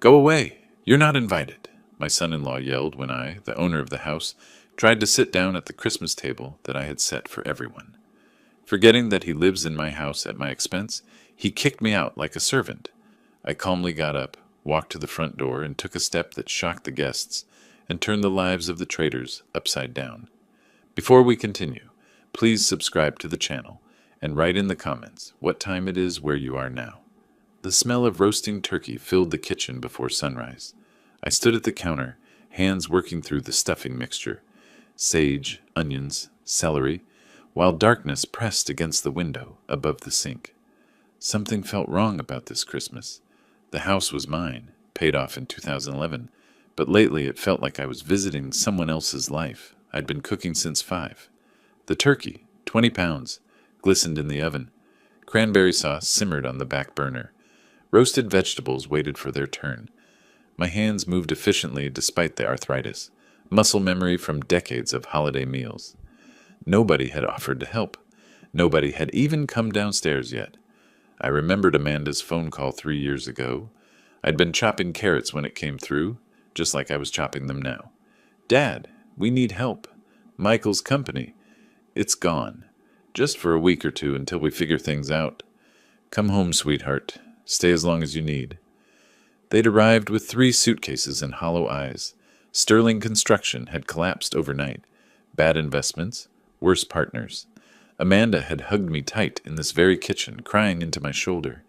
Go away! You're not invited, my son-in-law yelled when I, the owner of the house, tried to sit down at the Christmas table that I had set for everyone. Forgetting that he lives in my house at my expense, he kicked me out like a servant. I calmly got up, walked to the front door, and took a step that shocked the guests and turned the lives of the traitors upside down. Before we continue, please subscribe to the channel and write in the comments what time it is where you are now. The smell of roasting turkey filled the kitchen before sunrise. I stood at the counter, hands working through the stuffing mixture, sage, onions, celery, while darkness pressed against the window above the sink. Something felt wrong about this Christmas. The house was mine, paid off in 2011, but lately it felt like I was visiting someone else's life. I'd been cooking since 5. The turkey, 20 pounds, glistened in the oven. Cranberry sauce simmered on the back burner. Roasted vegetables waited for their turn. My hands moved efficiently despite the arthritis, muscle memory from decades of holiday meals. Nobody had offered to help. Nobody had even come downstairs yet. I remembered Amanda's phone call 3 years ago. I'd been chopping carrots when it came through, just like I was chopping them now. Dad, we need help. Michael's company. It's gone. Just for a week or two until we figure things out. Come home, sweetheart. Stay as long as you need. They'd arrived with 3 suitcases and hollow eyes. Sterling construction had collapsed overnight. Bad investments, worse partners. Amanda had hugged me tight in this very kitchen, crying into my shoulder.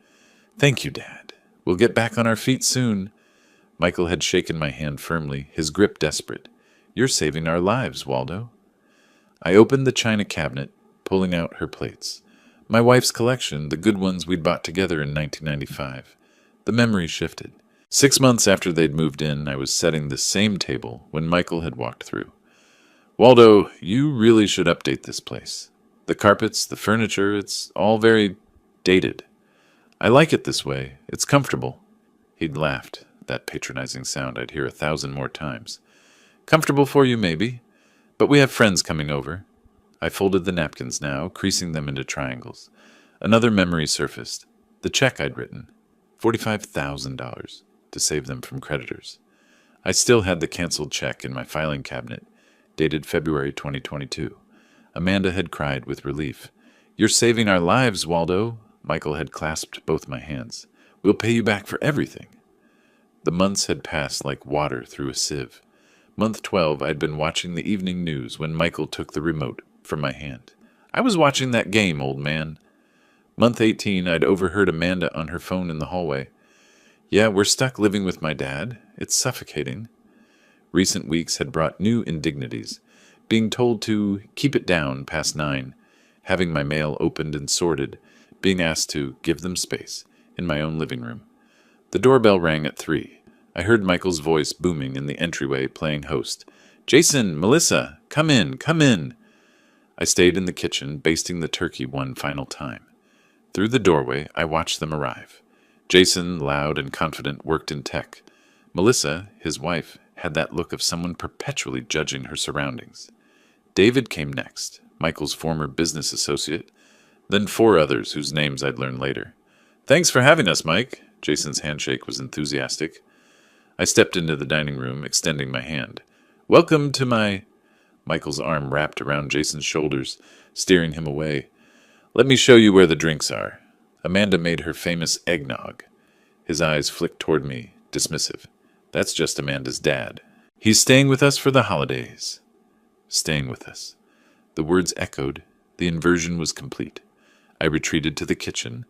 Thank you, Dad. We'll get back on our feet soon. Michael had shaken my hand firmly, his grip desperate. You're saving our lives, Waldo. I opened the china cabinet, pulling out her plates. My wife's collection, the good ones we'd bought together in 1995. The memory shifted. 6 months after they'd moved in, I was setting the same table when Michael had walked through. Waldo, you really should update this place. The carpets, the furniture, it's all very dated. I like it this way. It's comfortable. He'd laughed, that patronizing sound I'd hear 1,000 more times. Comfortable for you, maybe, but we have friends coming over. I folded the napkins now, creasing them into triangles. Another memory surfaced. The check I'd written. $45,000 to save them from creditors. I still had the canceled check in my filing cabinet, dated February 2022. Amanda had cried with relief. You're saving our lives, Waldo. Michael had clasped both my hands. We'll pay you back for everything. The months had passed like water through a sieve. Month 12, I'd been watching the evening news when Michael took the remote from my hand. I was watching that game, old man. Month 18, I'd overheard Amanda on her phone in the hallway. Yeah, we're stuck living with my dad. It's suffocating. Recent weeks had brought new indignities. Being told to keep it down past 9, having my mail opened and sorted, being asked to give them space in my own living room. The doorbell rang at 3. I heard Michael's voice booming in the entryway, playing host. Jason, Melissa, come in, come in. I stayed in the kitchen, basting the turkey one final time. Through the doorway, I watched them arrive. Jason, loud and confident, worked in tech. Melissa, his wife, had that look of someone perpetually judging her surroundings. David came next, Michael's former business associate, then 4 others whose names I'd learn later. Thanks for having us, Mike. Jason's handshake was enthusiastic. I stepped into the dining room, extending my hand. Welcome to my... Michael's arm wrapped around Jason's shoulders, steering him away. Let me show you where the drinks are. Amanda made her famous eggnog. His eyes flicked toward me, dismissive. That's just Amanda's dad. He's staying with us for the holidays. Staying with us. The words echoed. The inversion was complete. I retreated to the kitchen.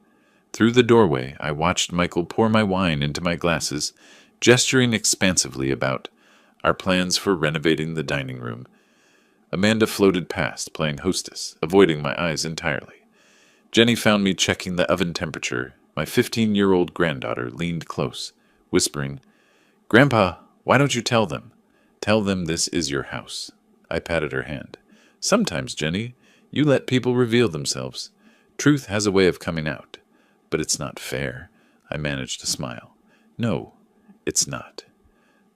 Through the doorway, I watched Michael pour my wine into my glasses, gesturing expansively about our plans for renovating the dining room. Amanda floated past, playing hostess, avoiding my eyes entirely. Jenny found me checking the oven temperature. My 15-year-old granddaughter leaned close, whispering, Grandpa, why don't you tell them? Tell them this is your house. I patted her hand. Sometimes, Jenny, you let people reveal themselves. Truth has a way of coming out. But it's not fair. I managed to smile. No, it's not.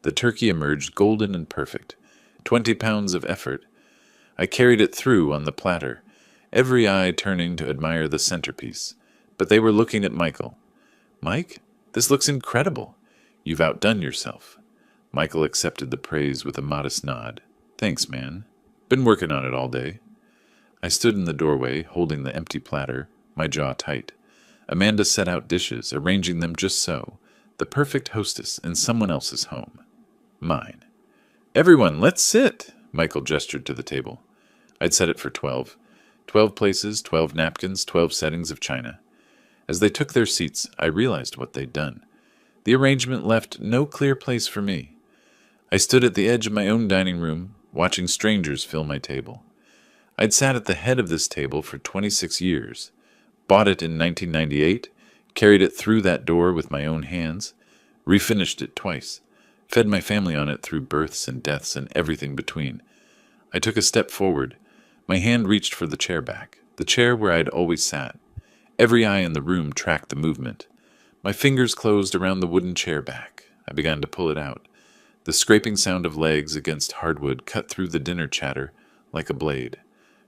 The turkey emerged golden and perfect. 20 pounds of effort. I carried it through on the platter, every eye turning to admire the centerpiece. But they were looking at Michael. Mike, this looks incredible. You've outdone yourself. Michael accepted the praise with a modest nod. Thanks, man. Been working on it all day. I stood in the doorway, holding the empty platter, my jaw tight. Amanda set out dishes, arranging them just so. The perfect hostess in someone else's home. Mine. Everyone, let's sit! Michael gestured to the table. I'd set it for 12. 12 places, 12 napkins, 12 settings of china. As they took their seats, I realized what they'd done. The arrangement left no clear place for me. I stood at the edge of my own dining room, watching strangers fill my table. I'd sat at the head of this table for 26 years, bought it in 1998, carried it through that door with my own hands, refinished it twice, fed my family on it through births and deaths and everything between. I took a step forward. My hand reached for the chair back, the chair where I'd always sat. Every eye in the room tracked the movement. My fingers closed around the wooden chair back. I began to pull it out. The scraping sound of legs against hardwood cut through the dinner chatter like a blade.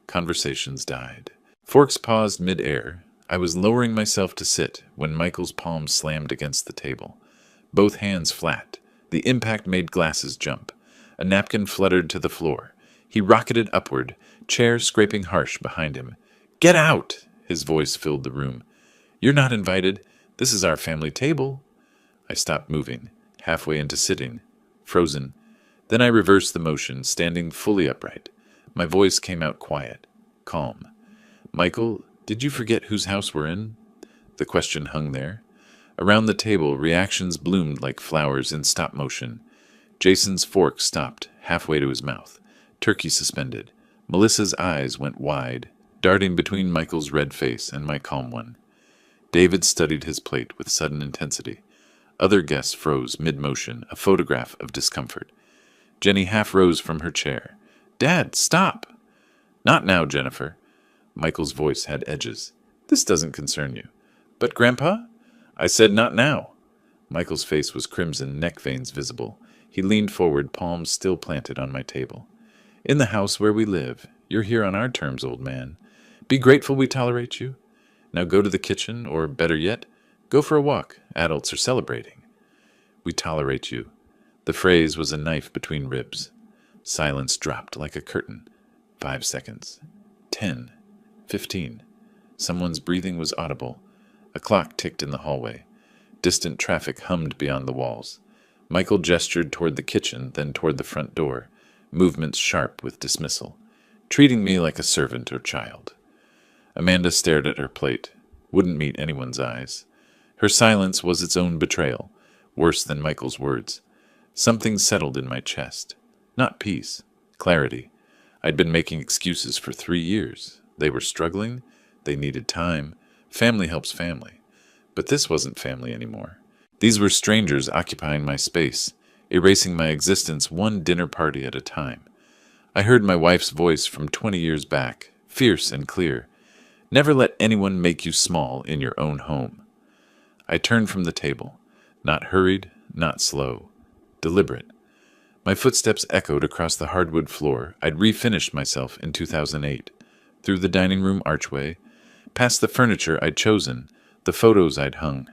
Conversations died. Forks paused mid-air. I was lowering myself to sit when Michael's palm slammed against the table. Both hands flat. The impact made glasses jump. A napkin fluttered to the floor. He rocketed upward, chair scraping harsh behind him. "Get out!" His voice filled the room. "You're not invited. This is our family table." I stopped moving, halfway into sitting, frozen. Then I reversed the motion, standing fully upright. My voice came out quiet, calm. "Michael, did you forget whose house we're in?" The question hung there. Around the table, reactions bloomed like flowers in stop motion. Jason's fork stopped, halfway to his mouth. Turkey suspended. Melissa's eyes went wide, darting between Michael's red face and my calm one. David studied his plate with sudden intensity. Other guests froze mid-motion, a photograph of discomfort. Jenny half rose from her chair. "Dad, stop!" "Not now, Jennifer." Michael's voice had edges. "This doesn't concern you." "But, Grandpa?" "I said not now." Michael's face was crimson, neck veins visible. He leaned forward, palms still planted on my table. "In the house where we live. You're here on our terms, old man. Be grateful we tolerate you. Now go to the kitchen, or better yet, go for a walk. Adults are celebrating." "We tolerate you." The phrase was a knife between ribs. Silence dropped like a curtain. 5 seconds. 10. 15. Someone's breathing was audible. A clock ticked in the hallway. Distant traffic hummed beyond the walls. Michael gestured toward the kitchen, then toward the front door, movements sharp with dismissal, treating me like a servant or child. Amanda stared at her plate, wouldn't meet anyone's eyes. Her silence was its own betrayal, worse than Michael's words. Something settled in my chest. Not peace, clarity. I'd been making excuses for 3 years. They were struggling. They needed time. Family helps family. But this wasn't family anymore. These were strangers occupying my space, erasing my existence one dinner party at a time. I heard my wife's voice from 20 years back, fierce and clear. "Never let anyone make you small in your own home." I turned from the table, not hurried, not slow, deliberate. My footsteps echoed across the hardwood floor. I'd refinished myself in 2008, through the dining room archway, past the furniture I'd chosen, the photos I'd hung.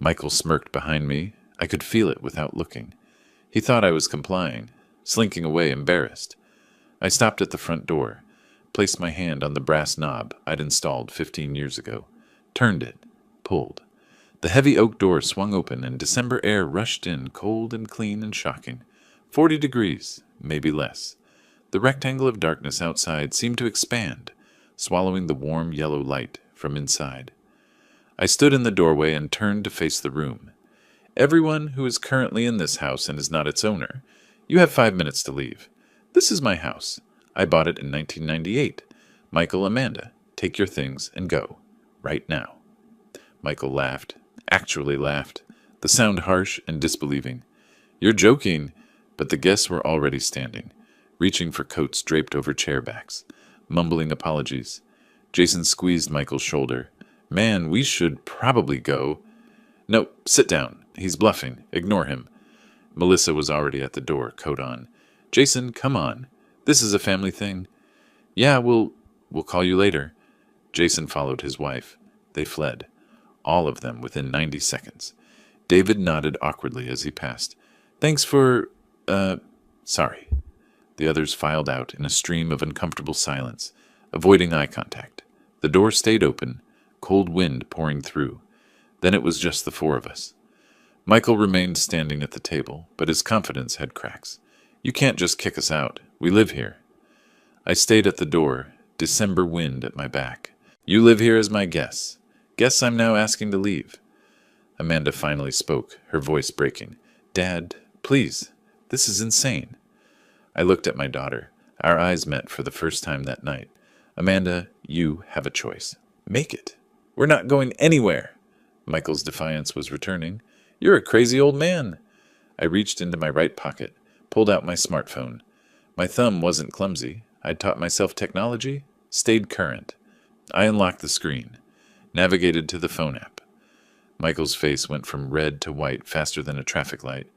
Michael smirked behind me. I could feel it without looking. He thought I was complying, slinking away embarrassed. I stopped at the front door, placed my hand on the brass knob I'd installed 15 years ago, turned it, pulled. The heavy oak door swung open and December air rushed in, cold and clean and shocking. 40 degrees, maybe less. The rectangle of darkness outside seemed to expand, swallowing the warm yellow light from inside. I stood in the doorway and turned to face the room. "Everyone who is currently in this house and is not its owner, you have 5 minutes to leave. This is my house. I bought it in 1998. Michael, Amanda, take your things and go. Right now." Michael laughed, actually laughed, the sound harsh and disbelieving. "You're joking." But the guests were already standing, reaching for coats draped over chair backs, mumbling apologies. Jason squeezed Michael's shoulder. "Man, we should probably go." "No, sit down. He's bluffing. Ignore him." Melissa was already at the door, coat on. "Jason, come on. This is a family thing." "Yeah, we'll call you later." Jason followed his wife. They fled, all of them within 90 seconds. David nodded awkwardly as he passed. Thanks for, sorry. The others filed out in a stream of uncomfortable silence, avoiding eye contact. The door stayed open, cold wind pouring through. Then it was just the four of us. Michael remained standing at the table, but his confidence had cracks. You can't just kick us out. We live here. I stayed at the door, December wind at my back. You live here as my guest. Guess I'm now asking to leave. Amanda finally spoke, her voice breaking. Dad, please. This is insane. I looked at my daughter. Our eyes met for the first time that night. Amanda, you have a choice. Make it. We're not going anywhere. Michael's defiance was returning. You're a crazy old man. I reached into my right pocket, pulled out my smartphone. My thumb wasn't clumsy. I'd taught myself technology, stayed current. I unlocked the screen, navigated to the phone app. Michael's face went from red to white faster than a traffic light.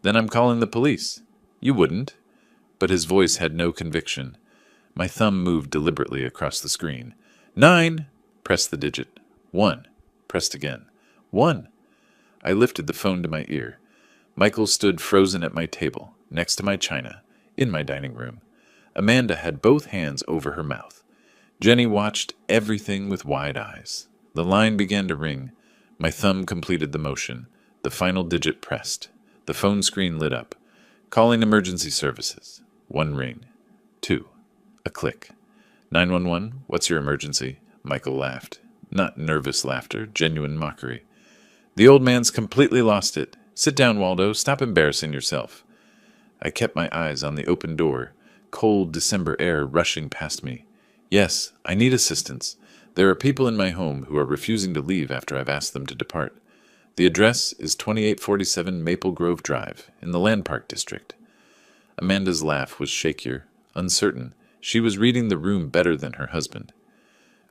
Then I'm calling the police. You wouldn't. But his voice had no conviction. My thumb moved deliberately across the screen. 9. Pressed the digit. 1. Pressed again. 1. I lifted the phone to my ear. Michael stood frozen at my table, next to my china, in my dining room. Amanda had both hands over her mouth. Jenny watched everything with wide eyes. The line began to ring. My thumb completed the motion. The final digit pressed. The phone screen lit up. Calling emergency services. 1 ring. 2. A click. 911, what's your emergency? Michael laughed. Not nervous laughter, genuine mockery. The old man's completely lost it. Sit down, Waldo. Stop embarrassing yourself. I kept my eyes on the open door, cold December air rushing past me. Yes, I need assistance. There are people in my home who are refusing to leave after I've asked them to depart. The address is 2847 Maple Grove Drive, in the Land Park District. Amanda's laugh was shakier, uncertain. She was reading the room better than her husband.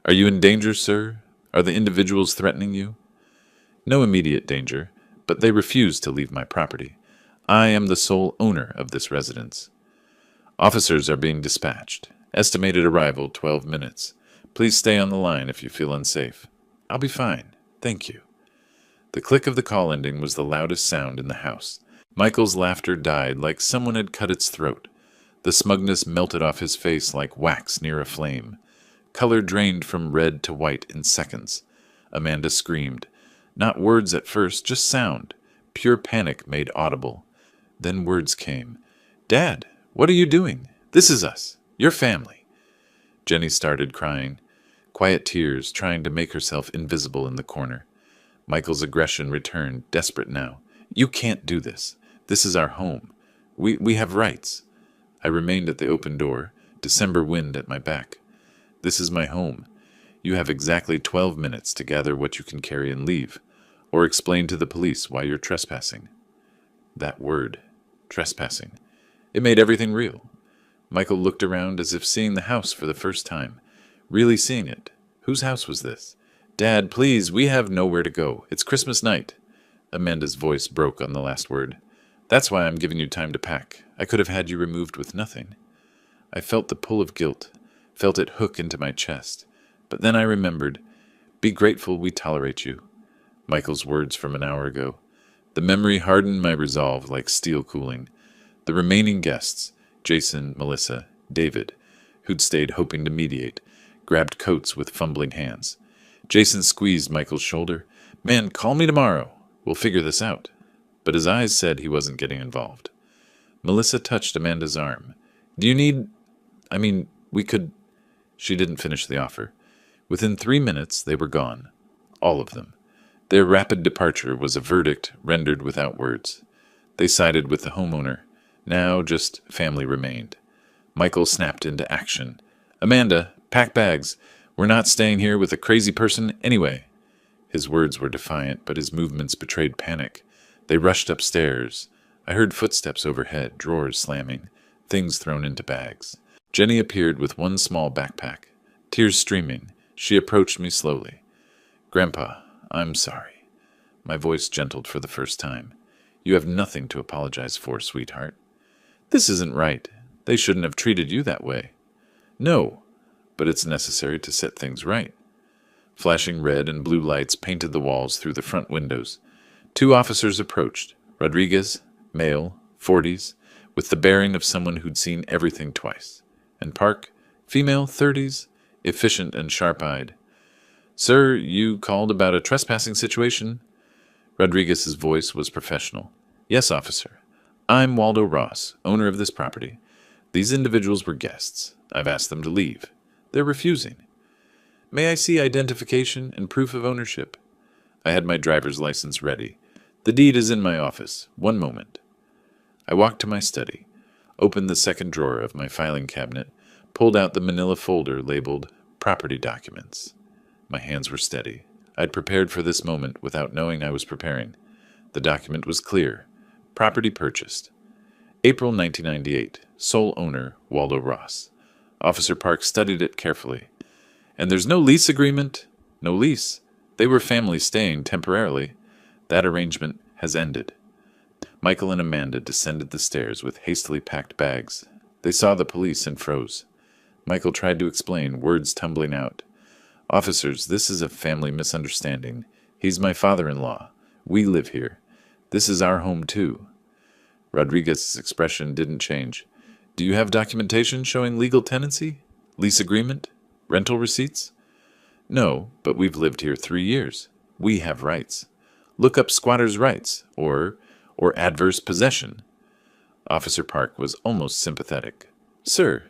Are you in danger, sir? Are the individuals threatening you? No immediate danger, but they refuse to leave my property. I am the sole owner of this residence. Officers are being dispatched. Estimated arrival 12 minutes. Please stay on the line if you feel unsafe. I'll be fine. Thank you. The click of the call ending was the loudest sound in the house. Michael's laughter died like someone had cut its throat. The smugness melted off his face like wax near a flame. Color drained from red to white in seconds. Amanda screamed. Not words at first, just sound. Pure panic made audible. Then words came. Dad, what are you doing? This is us. Your family. Jenny started crying. Quiet tears, trying to make herself invisible in the corner. Michael's aggression returned, desperate now. You can't do this. This is our home. We have rights. I remained at the open door, December wind at my back. This is my home. You have exactly 12 minutes to gather what you can carry and leave, or explain to the police why you're trespassing. That word, trespassing. It made everything real. Michael looked around as if seeing the house for the first time. Really seeing it. Whose house was this? Dad, please, we have nowhere to go. It's Christmas night. Amanda's voice broke on the last word. That's why I'm giving you time to pack. I could have had you removed with nothing. I felt the pull of guilt, felt it hook into my chest. But then I remembered, be grateful we tolerate you. Michael's words from an hour ago. The memory hardened my resolve like steel cooling. The remaining guests, Jason, Melissa, David, who'd stayed hoping to mediate, grabbed coats with fumbling hands. Jason squeezed Michael's shoulder. Man, call me tomorrow. We'll figure this out. But his eyes said he wasn't getting involved. Melissa touched Amanda's arm. Do you need... we could... She didn't finish the offer. Within 3 minutes, they were gone. All of them. Their rapid departure was a verdict rendered without words. They sided with the homeowner. Now just family remained. Michael snapped into action. Amanda, pack bags. We're not staying here with a crazy person anyway. His words were defiant, but his movements betrayed panic. They rushed upstairs. I heard footsteps overhead, drawers slamming, things thrown into bags. Jenny appeared with one small backpack. Tears streaming, she approached me slowly. Grandpa, I'm sorry. My voice gentled for the first time. You have nothing to apologize for, sweetheart. This isn't right. They shouldn't have treated you that way. No, but it's necessary to set things right. Flashing red and blue lights painted the walls through the front windows. Two officers approached. Rodriguez, male, 40s, with the bearing of someone who'd seen everything twice. And Park, female, 30s, efficient and sharp-eyed. "Sir, you called about a trespassing situation?" Rodriguez's voice was professional. "Yes, officer. I'm Waldo Ross, owner of this property. These individuals were guests. I've asked them to leave. They're refusing. May I see identification and proof of ownership?" I had my driver's license ready. "The deed is in my office. One moment." I walked to my study, opened the second drawer of my filing cabinet, pulled out the manila folder labeled Property Documents. My hands were steady. I'd prepared for this moment without knowing I was preparing. The document was clear. Property purchased. April 1998. Sole owner, Waldo Ross. Officer Park studied it carefully. "And there's no lease agreement?" "No lease. They were family staying temporarily. That arrangement has ended." Michael and Amanda descended the stairs with hastily packed bags. They saw the police and froze. Michael tried to explain, words tumbling out. "Officers, this is a family misunderstanding. He's my father-in-law. We live here. This is our home, too." Rodriguez's expression didn't change. "Do you have documentation showing legal tenancy? Lease agreement? Rental receipts?" "No, but we've lived here 3 years. We have rights. Look up squatters' rights, or adverse possession." Officer Park was almost sympathetic. "Sir,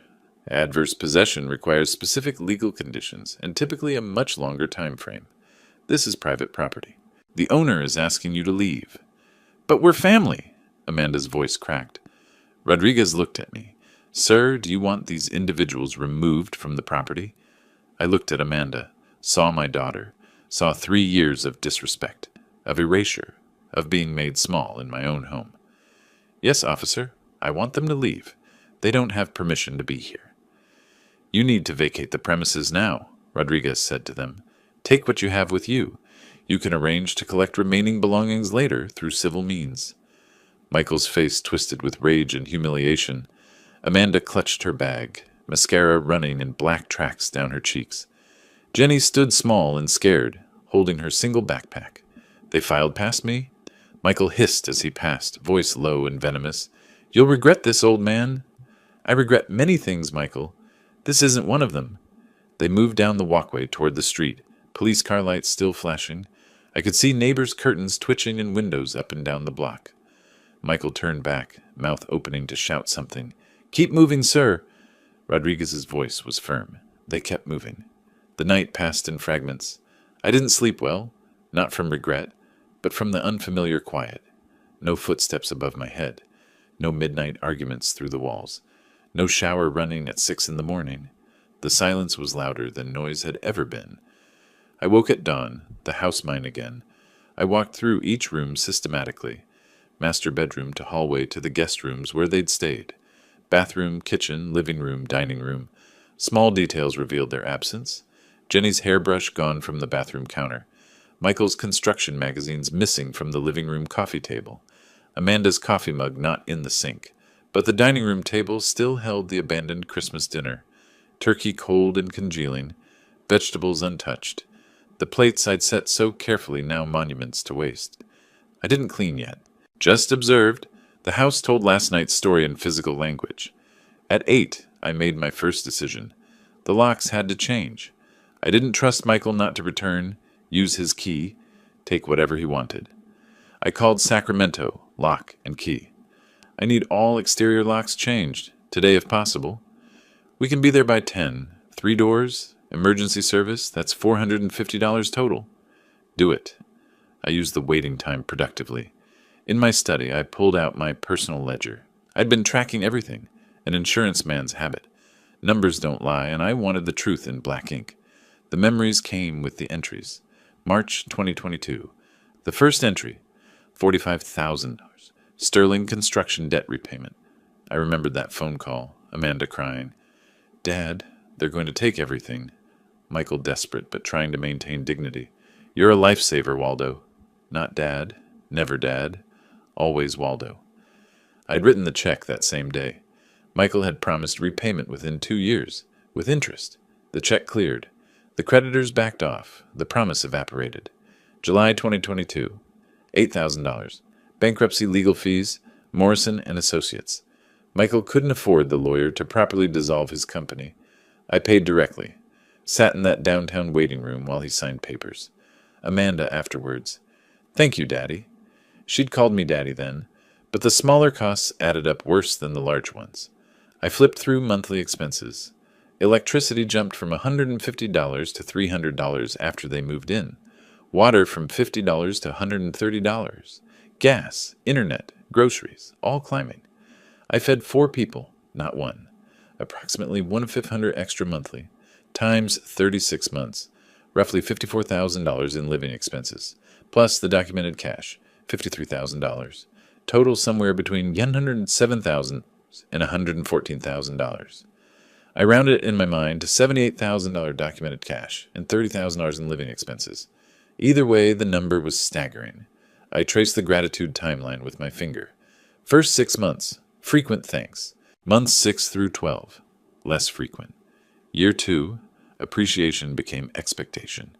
adverse possession requires specific legal conditions and typically a much longer time frame. This is private property. The owner is asking you to leave." "But we're family," Amanda's voice cracked. Rodriguez looked at me. "Sir, do you want these individuals removed from the property?" I looked at Amanda, saw my daughter, saw 3 years of disrespect, of erasure, of being made small in my own home. "Yes, officer, I want them to leave. They don't have permission to be here." "You need to vacate the premises now," Rodriguez said to them. "Take what you have with you. You can arrange to collect remaining belongings later through civil means." Michael's face twisted with rage and humiliation. Amanda clutched her bag, mascara running in black tracks down her cheeks. Jenny stood small and scared, holding her single backpack. They filed past me. Michael hissed as he passed, voice low and venomous. "You'll regret this, old man." "I regret many things, Michael. This isn't one of them." They moved down the walkway toward the street, police car lights still flashing. I could see neighbors' curtains twitching in windows up and down the block. Michael turned back, mouth opening to shout something. "Keep moving, sir." Rodriguez's voice was firm. They kept moving. The night passed in fragments. I didn't sleep well, not from regret, but from the unfamiliar quiet. No footsteps above my head. No midnight arguments through the walls. No shower running at 6 in the morning. The silence was louder than noise had ever been. I woke at dawn, the house mine again. I walked through each room systematically. Master bedroom to hallway to the guest rooms where they'd stayed. Bathroom, kitchen, living room, dining room. Small details revealed their absence. Jenny's hairbrush gone from the bathroom counter. Michael's construction magazines missing from the living room coffee table. Amanda's coffee mug not in the sink. But the dining room table still held the abandoned Christmas dinner. Turkey cold and congealing. Vegetables untouched. The plates I'd set so carefully now monuments to waste. I didn't clean yet. Just observed. The house told last night's story in physical language. At 8, I made my first decision. The locks had to change. I didn't trust Michael not to return, use his key, take whatever he wanted. I called Sacramento, lock and key. "I need all exterior locks changed, today if possible." "We can be there by 10. 3 doors, emergency service, that's $450 total." "Do it." I used the waiting time productively. In my study, I pulled out my personal ledger. I'd been tracking everything, an insurance man's habit. Numbers don't lie, and I wanted the truth in black ink. The memories came with the entries. March 2022. The first entry, $45,000. Sterling construction debt repayment. I remembered that phone call, Amanda crying. "Dad, they're going to take everything." Michael desperate, but trying to maintain dignity. "You're a lifesaver, Waldo." Not Dad, never Dad. Always Waldo. I'd written the check that same day. Michael had promised repayment within 2 years, with interest. The check cleared. The creditors backed off. The promise evaporated. July 2022. $8,000. Bankruptcy legal fees, Morrison and Associates. Michael couldn't afford the lawyer to properly dissolve his company. I paid directly. Sat in that downtown waiting room while he signed papers. Amanda afterwards. Thank you, Daddy. She'd called me Daddy then, but the smaller costs added up worse than the large ones. I flipped through monthly expenses. Electricity jumped from $150 to $300 after they moved in. Water from $50 to $130. Gas, internet, groceries, all climbing. I fed 4 people, not one. Approximately $1,500 extra monthly, times 36 months, roughly $54,000 in living expenses, plus the documented cash, $53,000. Total somewhere between $107,000 and $114,000. I rounded it in my mind to $78,000 documented cash and $30,000 in living expenses. Either way, the number was staggering. I traced the gratitude timeline with my finger. First 6 months, frequent thanks. Months 6 through 12, less frequent. Year 2, appreciation became expectation.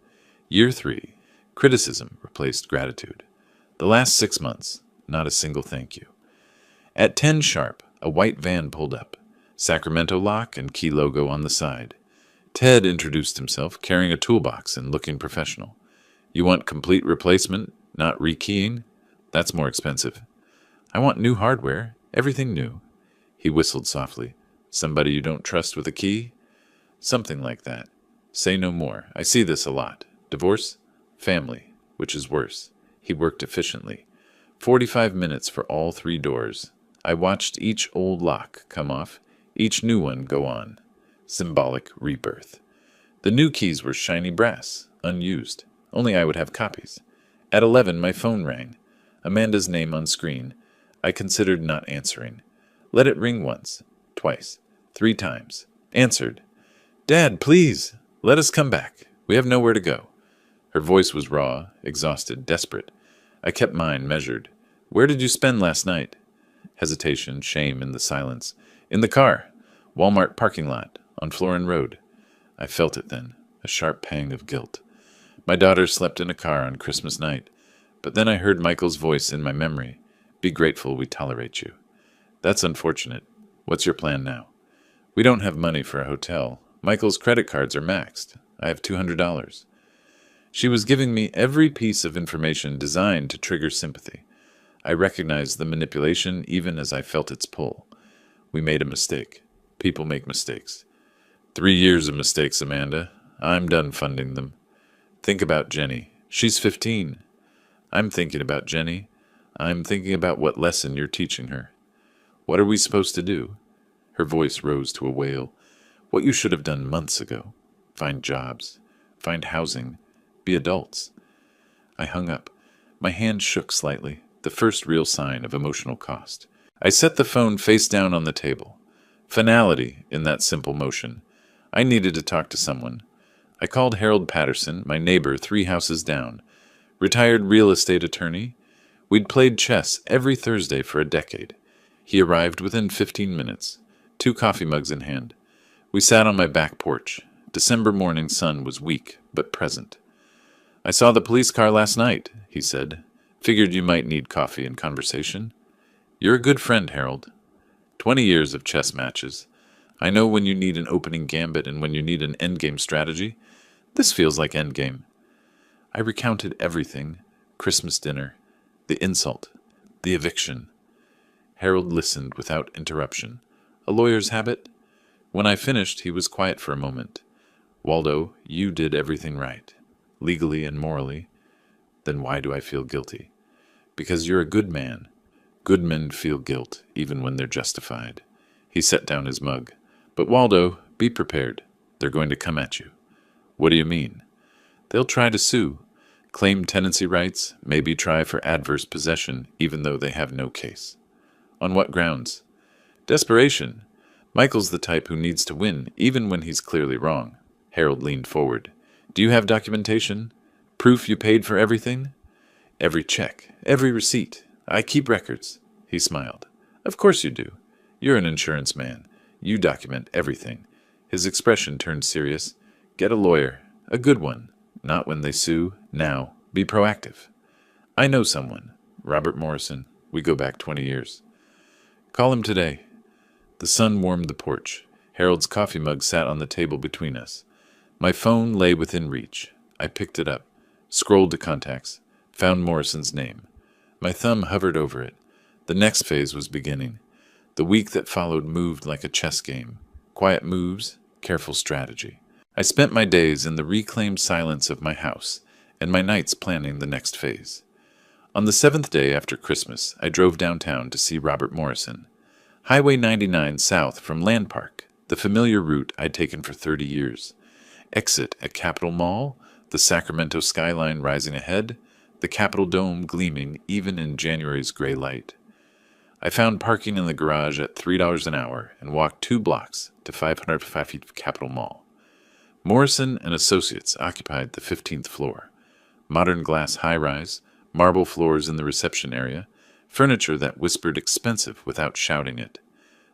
Year 3, criticism replaced gratitude. The last 6 months, not a single thank you. At 10 sharp, a white van pulled up. Sacramento lock and key logo on the side. Ted introduced himself, carrying a toolbox and looking professional. You want complete replacement, not rekeying? That's more expensive. I want new hardware, everything new. He whistled softly. Somebody you don't trust with a key? Something like that. Say no more. I see this a lot. Divorce? Family, which is worse. He worked efficiently. 45 minutes for all 3 doors. I watched each old lock come off, each new one go on. Symbolic rebirth. The new keys were shiny brass, unused. Only I would have copies. At 11, my phone rang. Amanda's name on screen. I considered not answering. Let it ring once, twice, 3 times. Answered. Dad, please, let us come back. We have nowhere to go. Her voice was raw, exhausted, desperate. I kept mine measured. Where did you spend last night? Hesitation, shame in the silence. In the car. Walmart parking lot, on Florin Road. I felt it then, a sharp pang of guilt. My daughter slept in a car on Christmas night, but then I heard Michael's voice in my memory. Be grateful we tolerate you. That's unfortunate. What's your plan now? We don't have money for a hotel. Michael's credit cards are maxed. I have $200. She was giving me every piece of information designed to trigger sympathy. I recognized the manipulation even as I felt its pull. We made a mistake. People make mistakes. 3 years of mistakes, Amanda. I'm done funding them. Think about Jenny. She's 15. I'm thinking about Jenny. I'm thinking about what lesson you're teaching her. What are we supposed to do? Her voice rose to a wail. What you should have done months ago. Find jobs. Find housing. Be adults. I hung up. My hand shook slightly, the first real sign of emotional cost. I set the phone face down on the table. Finality in that simple motion. I needed to talk to someone. I called Harold Patterson, my neighbor 3 houses down. Retired real estate attorney. We'd played chess every Thursday for a decade. He arrived within 15 minutes, 2 coffee mugs in hand. We sat on my back porch. December morning sun was weak, but present. I saw the police car last night, he said. Figured you might need coffee and conversation. You're a good friend, Harold. 20 years of chess matches. I know when you need an opening gambit and when you need an endgame strategy. This feels like endgame. I recounted everything. Christmas dinner, the insult, the eviction. Harold listened without interruption. A lawyer's habit? When I finished, he was quiet for a moment. Waldo, you did everything right, legally and morally. Then why do I feel guilty? Because you're a good man. Good men feel guilt, even when they're justified. He set down his mug. But Waldo, be prepared. They're going to come at you. What do you mean? They'll try to sue, claim tenancy rights, maybe try for adverse possession, even though they have no case. On what grounds? Desperation. Michael's the type who needs to win, even when he's clearly wrong. Harold leaned forward. Do you have documentation? Proof you paid for everything? Every check, every receipt. I keep records. He smiled. Of course you do. You're an insurance man. You document everything. His expression turned serious. Get a lawyer. A good one. Not when they sue. Now. Be proactive. I know someone. Robert Morrison. We go back 20 years. Call him today. The sun warmed the porch. Harold's coffee mug sat on the table between us. My phone lay within reach. I picked it up, scrolled to contacts, found Morrison's name. My thumb hovered over it. The next phase was beginning. The week that followed moved like a chess game. Quiet moves, careful strategy. I spent my days in the reclaimed silence of my house, and my nights planning the next phase. On the 7th day after Christmas, I drove downtown to see Robert Morrison. Highway 99 south from Land Park, the familiar route I'd taken for 30 years. Exit at Capitol Mall, the Sacramento skyline rising ahead, the Capitol Dome gleaming even in January's gray light. I found parking in the garage at $3 an hour and walked 2 blocks to 505 feet of Capitol Mall. Morrison and Associates occupied the 15th floor. Modern glass high-rise, marble floors in the reception area, furniture that whispered expensive without shouting it.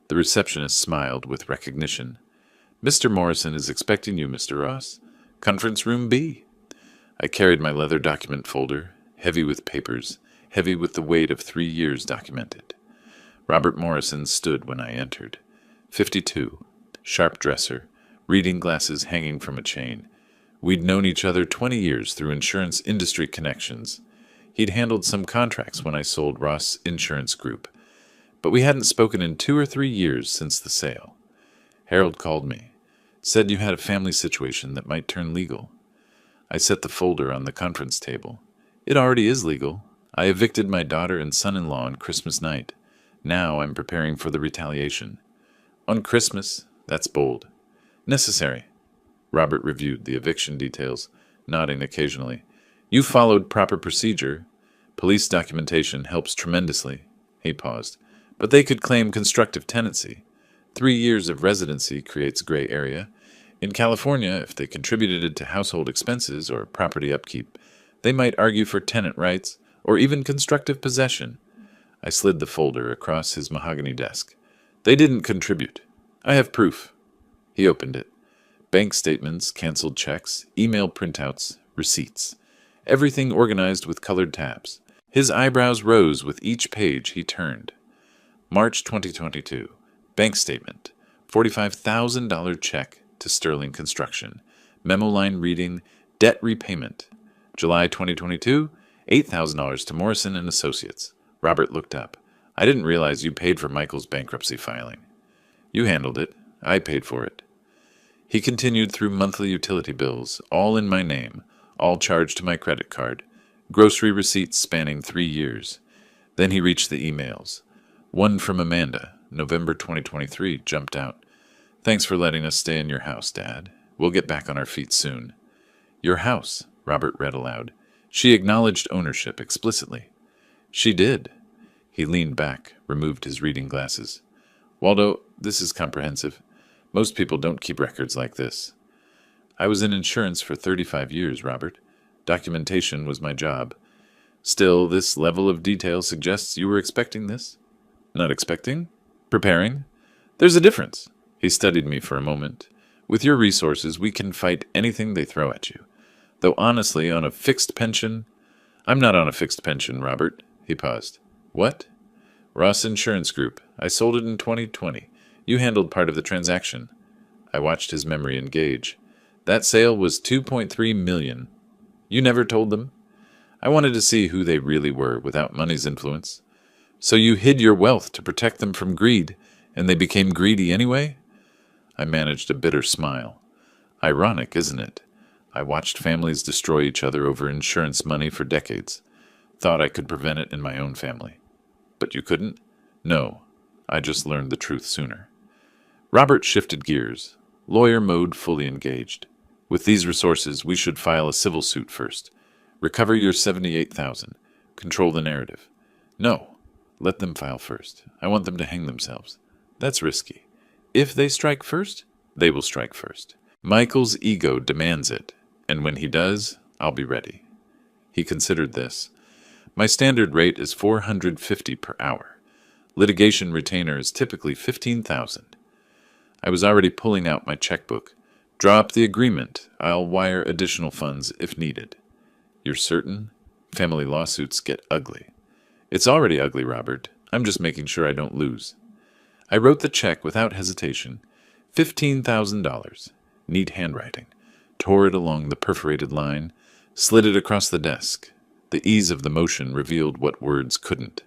The receptionist smiled with recognition. "Mr. Morrison is expecting you, Mr. Ross. Conference room B." I carried my leather document folder, heavy with papers, heavy with the weight of 3 years documented. Robert Morrison stood when I entered. 52, sharp dresser, reading glasses hanging from a chain. We'd known each other 20 years through insurance industry connections. He'd handled some contracts when I sold Ross Insurance Group, but we hadn't spoken in 2 or 3 years since the sale. Harold called me, said you had a family situation that might turn legal. I set the folder on the conference table. It already is legal. I evicted my daughter and son-in-law on Christmas night. Now I'm preparing for the retaliation. On Christmas, that's bold. Necessary. Robert reviewed the eviction details, nodding occasionally. You followed proper procedure. Police documentation helps tremendously. He paused. But they could claim constructive tenancy. 3 years of residency creates gray area. In California, if they contributed to household expenses or property upkeep, they might argue for tenant rights or even constructive possession. I slid the folder across his mahogany desk. They didn't contribute. I have proof. He opened it. Bank statements, canceled checks, email printouts, receipts. Everything organized with colored tabs. His eyebrows rose with each page he turned. March 2022. Bank statement. $45,000 check to Sterling Construction. Memo line reading, debt repayment. July 2022, $8,000 to Morrison and Associates. Robert looked up. I didn't realize you paid for Michael's bankruptcy filing. You handled it. I paid for it. He continued through monthly utility bills, all in my name, all charged to my credit card, grocery receipts spanning 3 years. Then he reached the emails. One from Amanda, November 2023, jumped out. Thanks for letting us stay in your house, Dad. We'll get back on our feet soon. Your house, Robert read aloud. She acknowledged ownership explicitly. She did. He leaned back, removed his reading glasses. Waldo, this is comprehensive. Most people don't keep records like this. I was in insurance for 35 years, Robert. Documentation was my job. Still, this level of detail suggests you were expecting this? Not expecting? Preparing? There's a difference. He studied me for a moment. With your resources, we can fight anything they throw at you. Though honestly, on a fixed pension... I'm not on a fixed pension, Robert. He paused. What? Ross Insurance Group. I sold it in 2020. You handled part of the transaction. I watched his memory engage. That sale was $2.3 million. You never told them? I wanted to see who they really were without money's influence. So you hid your wealth to protect them from greed, and they became greedy anyway? I managed a bitter smile. Ironic, isn't it? I watched families destroy each other over insurance money for decades. Thought I could prevent it in my own family. But you couldn't? No. I just learned the truth sooner. Robert shifted gears. Lawyer mode fully engaged. With these resources, we should file a civil suit first. Recover your $78,000. Control the narrative. No. Let them file first. I want them to hang themselves. That's risky. If they strike first, they will strike first. Michael's ego demands it, and when he does, I'll be ready. He considered this. My standard rate is $450 per hour. Litigation retainer is typically $15,000. I was already pulling out my checkbook. Draw up the agreement. I'll wire additional funds if needed. You're certain? family lawsuits get ugly. It's already ugly, Robert. I'm just making sure I don't lose. I wrote the check without hesitation. $15,000. Neat handwriting. Tore it along the perforated line, slid it across the desk. The ease of the motion revealed what words couldn't.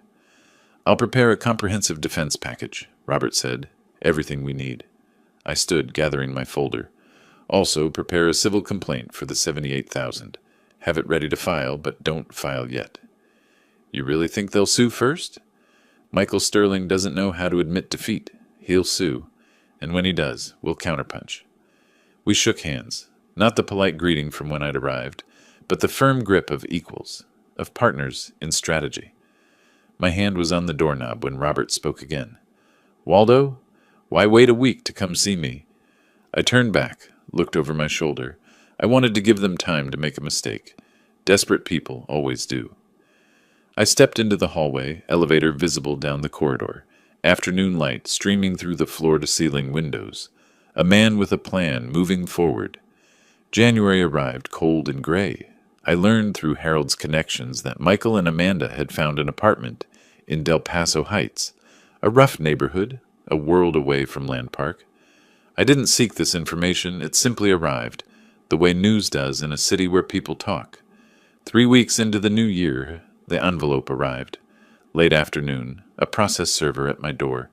I'll prepare a comprehensive defense package, Robert said. Everything we need. I stood, gathering my folder. Also, prepare a civil complaint for the $78,000. Have it ready to file, but don't file yet. You really think they'll sue first? Michael Sterling doesn't know how to admit defeat. He'll sue, and when he does, we'll counterpunch. We shook hands, not the polite greeting from when I'd arrived, but the firm grip of equals, of partners in strategy. My hand was on the doorknob when Robert spoke again. Waldo, why wait a week to come see me? I turned back, looked over my shoulder. I wanted to give them time to make a mistake. Desperate people always do. I stepped into the hallway, elevator visible down the corridor, afternoon light streaming through the floor-to-ceiling windows. A man with a plan moving forward. January arrived cold and gray. I learned through Harold's connections that Michael and Amanda had found an apartment in Del Paso Heights, a rough neighborhood, a world away from Land Park. I didn't seek this information, it simply arrived, the way news does in a city where people talk. 3 weeks into the new year, the envelope arrived. Late afternoon, a process server at my door.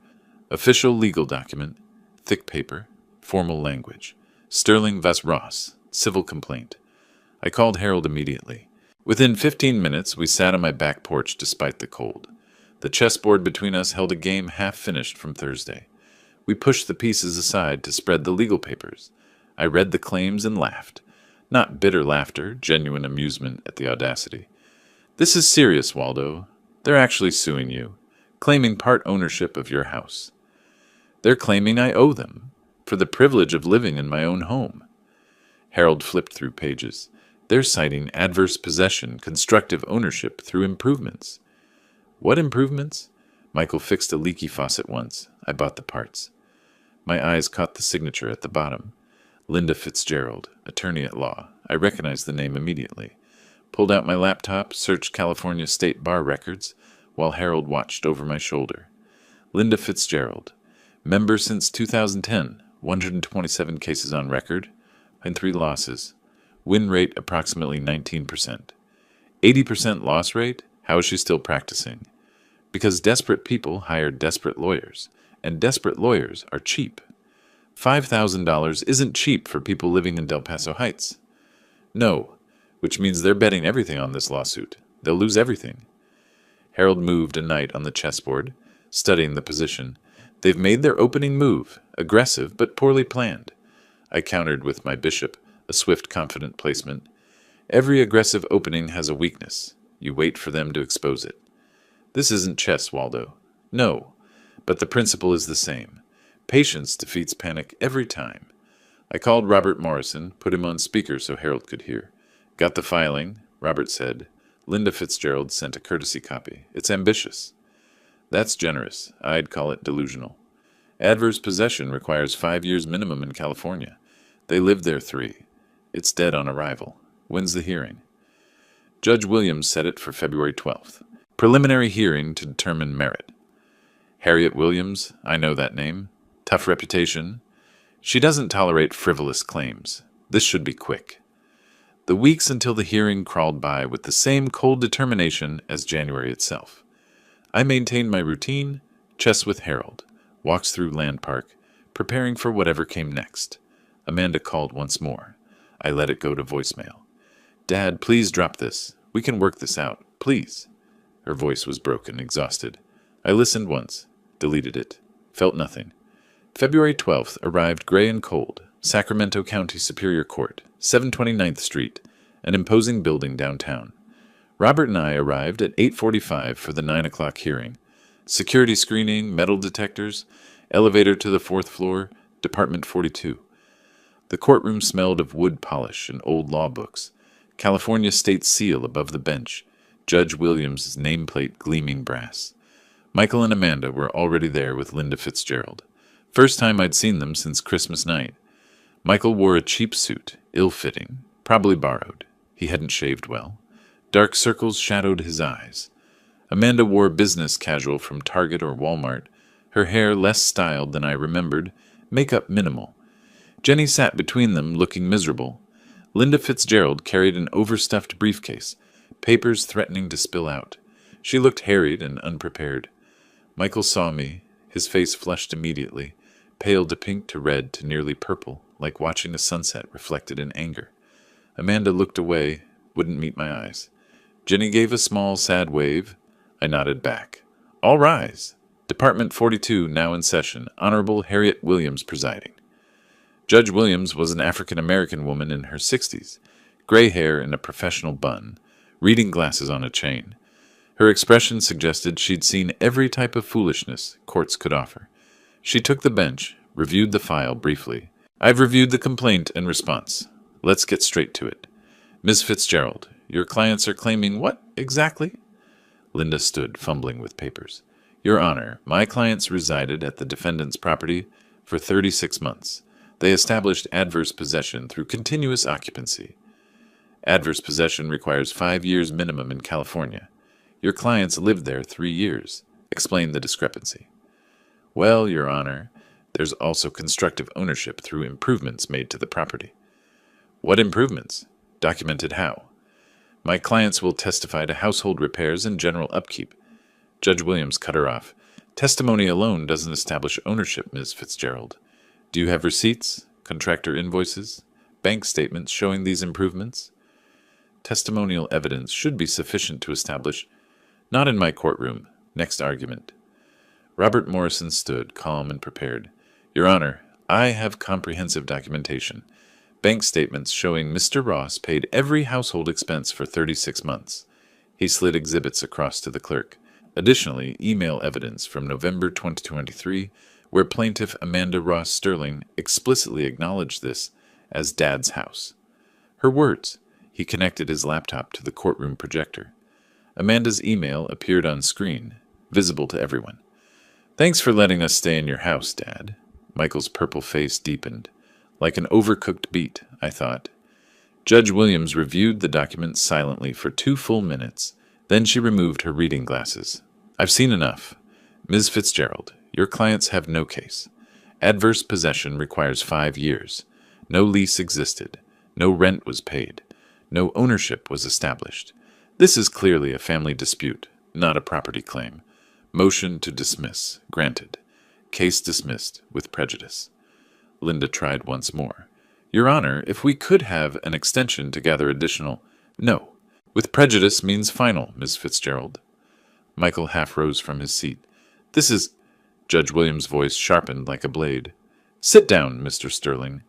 Official legal document, thick paper, formal language. Sterling Vas Ross, civil complaint. I called Harold immediately. Within 15 minutes, we sat on my back porch despite the cold. The chessboard between us held a game half finished from Thursday. We pushed the pieces aside to spread the legal papers. I read the claims and laughed. Not bitter laughter, genuine amusement at the audacity. This is serious, Waldo. They're actually suing you, claiming part ownership of your house. They're claiming I owe them for the privilege of living in my own home. Harold flipped through pages. They're citing adverse possession, constructive ownership through improvements. What improvements? Michael fixed a leaky faucet once. I bought the parts. My eyes caught the signature at the bottom. Linda Fitzgerald, attorney at law. I recognized the name immediately. Pulled out my laptop, searched California State Bar records, while Harold watched over my shoulder. Linda Fitzgerald. Member since 2010. 127 cases on record, and 3 losses. Win rate approximately 19%. 80% loss rate? How is she still practicing? Because desperate people hire desperate lawyers, and desperate lawyers are cheap. $5,000 isn't cheap for people living in Del Paso Heights. No, which means they're betting everything on this lawsuit. They'll lose everything. Harold moved a knight on the chessboard, studying the position. They've made their opening move, aggressive but poorly planned. I countered with my bishop, a swift, confident placement. Every aggressive opening has a weakness. You wait for them to expose it. This isn't chess, Waldo. No, but the principle is the same. Patience defeats panic every time. I called Robert Morrison, put him on speaker so Harold could hear. Got the filing, Robert said. Linda Fitzgerald sent a courtesy copy. It's ambitious. That's generous. I'd call it delusional. Adverse possession requires 5 years minimum in California. They lived there 3. It's dead on arrival. When's the hearing? Judge Williams set it for February 12th. Preliminary hearing to determine merit. Harriet Williams, I know that name. Tough reputation. She doesn't tolerate frivolous claims. This should be quick. The weeks until the hearing crawled by with the same cold determination as January itself. I maintained my routine, chess with Harold, walks through Land Park, preparing for whatever came next. Amanda called once more. I let it go to voicemail. Dad, please drop this. We can work this out. Please. Her voice was broken, exhausted. I listened once, deleted it, felt nothing. February 12th arrived gray and cold. Sacramento County Superior Court, 729th Street, an imposing building downtown. Robert and I arrived at 8:45 for the 9 o'clock hearing. Security screening, metal detectors, elevator to the 4th floor, Department 42. The courtroom smelled of wood polish and old law books. California State seal above the bench. Judge Williams' nameplate gleaming brass. Michael and Amanda were already there with Linda Fitzgerald. First time I'd seen them since Christmas night. Michael wore a cheap suit, ill-fitting, probably borrowed. He hadn't shaved well. Dark circles shadowed his eyes. Amanda wore business casual from Target or Walmart, her hair less styled than I remembered, makeup minimal. Jenny sat between them, looking miserable. Linda Fitzgerald carried an overstuffed briefcase, papers threatening to spill out. She looked harried and unprepared. Michael saw me. His face flushed immediately, pale to pink to red to nearly purple, like watching a sunset reflected in anger. Amanda looked away, wouldn't meet my eyes. Jenny gave a small, sad wave. I nodded back. All rise. Department 42 now in session. Honorable Harriet Williams presiding. Judge Williams was an African-American woman in her 60s, gray hair in a professional bun, reading glasses on a chain. Her expression suggested she'd seen every type of foolishness courts could offer. She took the bench, reviewed the file briefly. I've reviewed the complaint and response. Let's get straight to it. Ms. Fitzgerald, your clients are claiming what, exactly? Linda stood, fumbling with papers. Your Honor, my clients resided at the defendant's property for 36 months. They established adverse possession through continuous occupancy. Adverse possession requires 5 years minimum in California. Your clients lived there 3 years. Explain the discrepancy. Well, Your Honor, there's also constructive ownership through improvements made to the property. What improvements? Documented how? My clients will testify to household repairs and general upkeep. Judge Williams cut her off. Testimony alone doesn't establish ownership, Ms. Fitzgerald. Do you have receipts, contractor invoices, bank statements showing these improvements? Testimonial evidence should be sufficient to establish. Not in my courtroom. Next argument. Robert Morrison stood, calm and prepared. Your Honor, I have comprehensive documentation. Bank statements showing Mr. Ross paid every household expense for 36 months. He slid exhibits across to the clerk. Additionally, email evidence from November 2023, where plaintiff Amanda Ross Sterling explicitly acknowledged this as Dad's house. Her words. He connected his laptop to the courtroom projector. Amanda's email appeared on screen, visible to everyone. Thanks for letting us stay in your house, Dad. Michael's purple face deepened. Like an overcooked beet, I thought. Judge Williams reviewed the document silently for 2 full minutes. Then she removed her reading glasses. I've seen enough. Ms. Fitzgerald, your clients have no case. Adverse possession requires 5 years. No lease existed. No rent was paid. No ownership was established. This is clearly a family dispute, not a property claim. Motion to dismiss, granted. Case dismissed with prejudice. Linda tried once more. Your Honor, if we could have an extension to gather additional... No. With prejudice means final, Ms. Fitzgerald. Michael half rose from his seat. This is... Judge Williams' voice sharpened like a blade. Sit down, Mr. Sterling.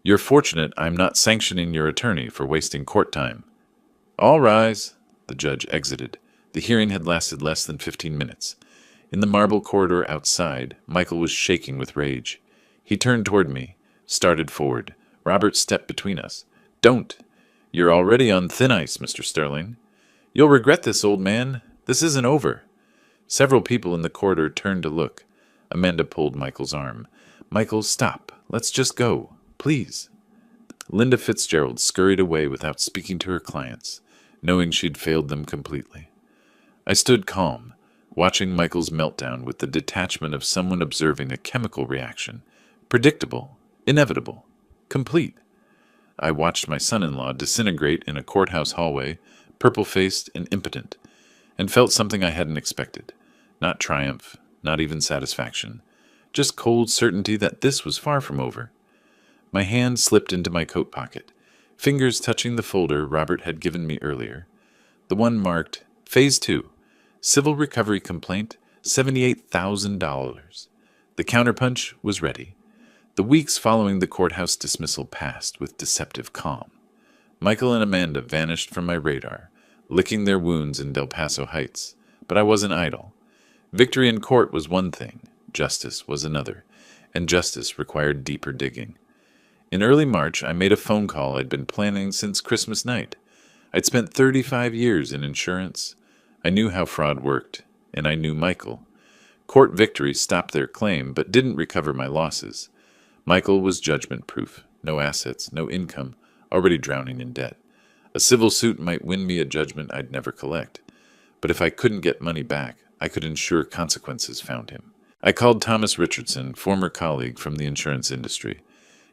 You're fortunate I'm not sanctioning your attorney for wasting court time. All rise. The judge exited. The hearing had lasted less than 15 minutes. In the marble corridor outside, Michael was shaking with rage. He turned toward me, started forward. Robert stepped between us. Don't. You're already on thin ice, Mr. Sterling. You'll regret this, old man. This isn't over. Several people in the corridor turned to look. Amanda pulled Michael's arm. Michael, stop. Let's just go. Please. Linda Fitzgerald scurried away without speaking to her clients, knowing she'd failed them completely. I stood calm, watching Michael's meltdown with the detachment of someone observing a chemical reaction. Predictable, inevitable, complete. I watched my son-in-law disintegrate in a courthouse hallway, purple-faced and impotent, and felt something I hadn't expected. Not triumph, not even satisfaction. Just cold certainty that this was far from over. My hand slipped into my coat pocket, fingers touching the folder Robert had given me earlier. The one marked, Phase 2, Civil Recovery Complaint, $78,000. The counterpunch was ready. The weeks following the courthouse dismissal passed with deceptive calm. Michael and Amanda vanished from my radar, licking their wounds in Del Paso Heights, but I wasn't idle. Victory in court was one thing, justice was another, and justice required deeper digging. In early March, I made a phone call I'd been planning since Christmas night. I'd spent 35 years in insurance. I knew how fraud worked, and I knew Michael. Court victory stopped their claim, but didn't recover my losses. Michael was judgment-proof, no assets, no income, already drowning in debt. A civil suit might win me a judgment I'd never collect, but if I couldn't get money back, I could ensure consequences found him. I called Thomas Richardson, former colleague from the insurance industry.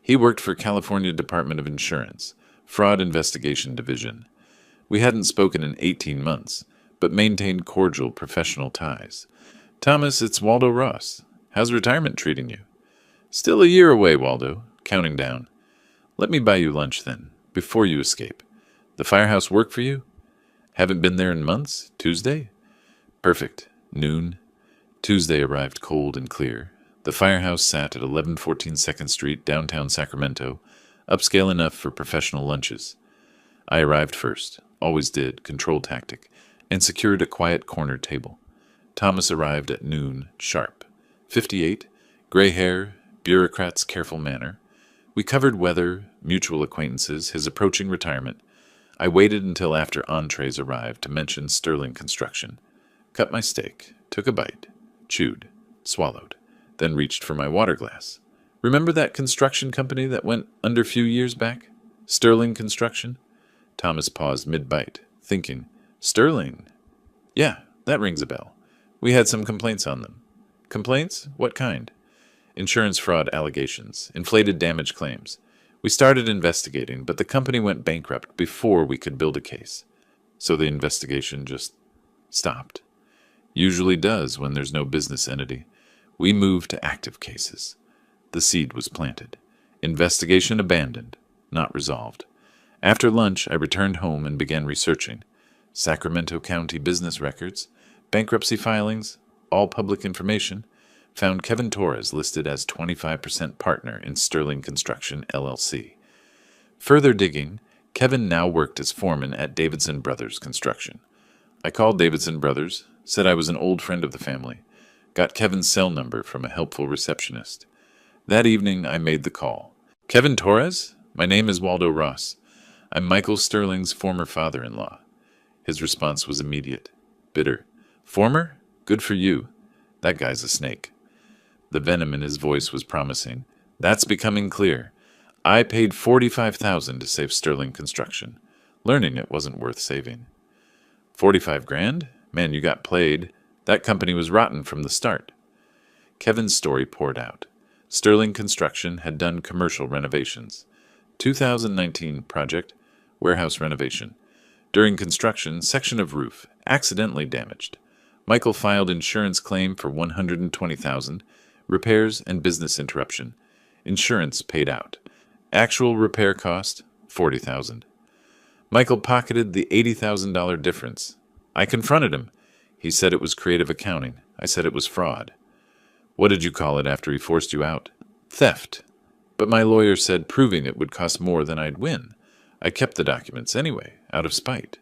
He worked for California Department of Insurance, Fraud Investigation Division. We hadn't spoken in 18 months, but maintained cordial professional ties. Thomas, it's Waldo Ross. How's retirement treating you? Still a year away, Waldo. Counting down. Let me buy you lunch then, before you escape. The firehouse work for you? Haven't been there in months? Tuesday? Perfect. Noon. Tuesday arrived cold and clear. The firehouse sat at 1114 2nd Street, downtown Sacramento, upscale enough for professional lunches. I arrived first, always did, control tactic, and secured a quiet corner table. Thomas arrived at noon, sharp. 58, gray hair, bureaucrat's careful manner. We covered weather, mutual acquaintances, his approaching retirement. I waited until after entrees arrived to mention Sterling Construction. Cut my steak, took a bite, chewed, swallowed, then reached for my water glass. Remember that construction company that went under a few years back? Sterling Construction? Thomas paused mid-bite, thinking, Sterling? Yeah, that rings a bell. We had some complaints on them. Complaints? What kind? Insurance fraud allegations, inflated damage claims. We started investigating, but the company went bankrupt before we could build a case. So the investigation just stopped. Usually does when there's no business entity. We moved to active cases. The seed was planted. Investigation abandoned, not resolved. After lunch, I returned home and began researching. Sacramento County business records, bankruptcy filings, all public information. Found Kevin Torres listed as 25% partner in Sterling Construction, LLC. Further digging, Kevin now worked as foreman at Davidson Brothers Construction. I called Davidson Brothers, said I was an old friend of the family, got Kevin's cell number from a helpful receptionist. That evening, I made the call. Kevin Torres? My name is Waldo Ross. I'm Michael Sterling's former father-in-law. His response was immediate, bitter. Former? Good for you. That guy's a snake. The venom in his voice was promising. That's becoming clear. I paid $45,000 to save Sterling Construction. Learning it wasn't worth saving. 45 grand? Man, you got played. That company was rotten from the start. Kevin's story poured out. Sterling Construction had done commercial renovations. 2019 project, warehouse renovation. During construction, section of roof, accidentally damaged. Michael filed insurance claim for $120,000, repairs and business interruption. Insurance paid out. Actual repair cost, $40,000. Michael pocketed the $80,000 difference. I confronted him. He said it was creative accounting. I said it was fraud. What did you call it after he forced you out? Theft. But my lawyer said proving it would cost more than I'd win. I kept the documents anyway, out of spite.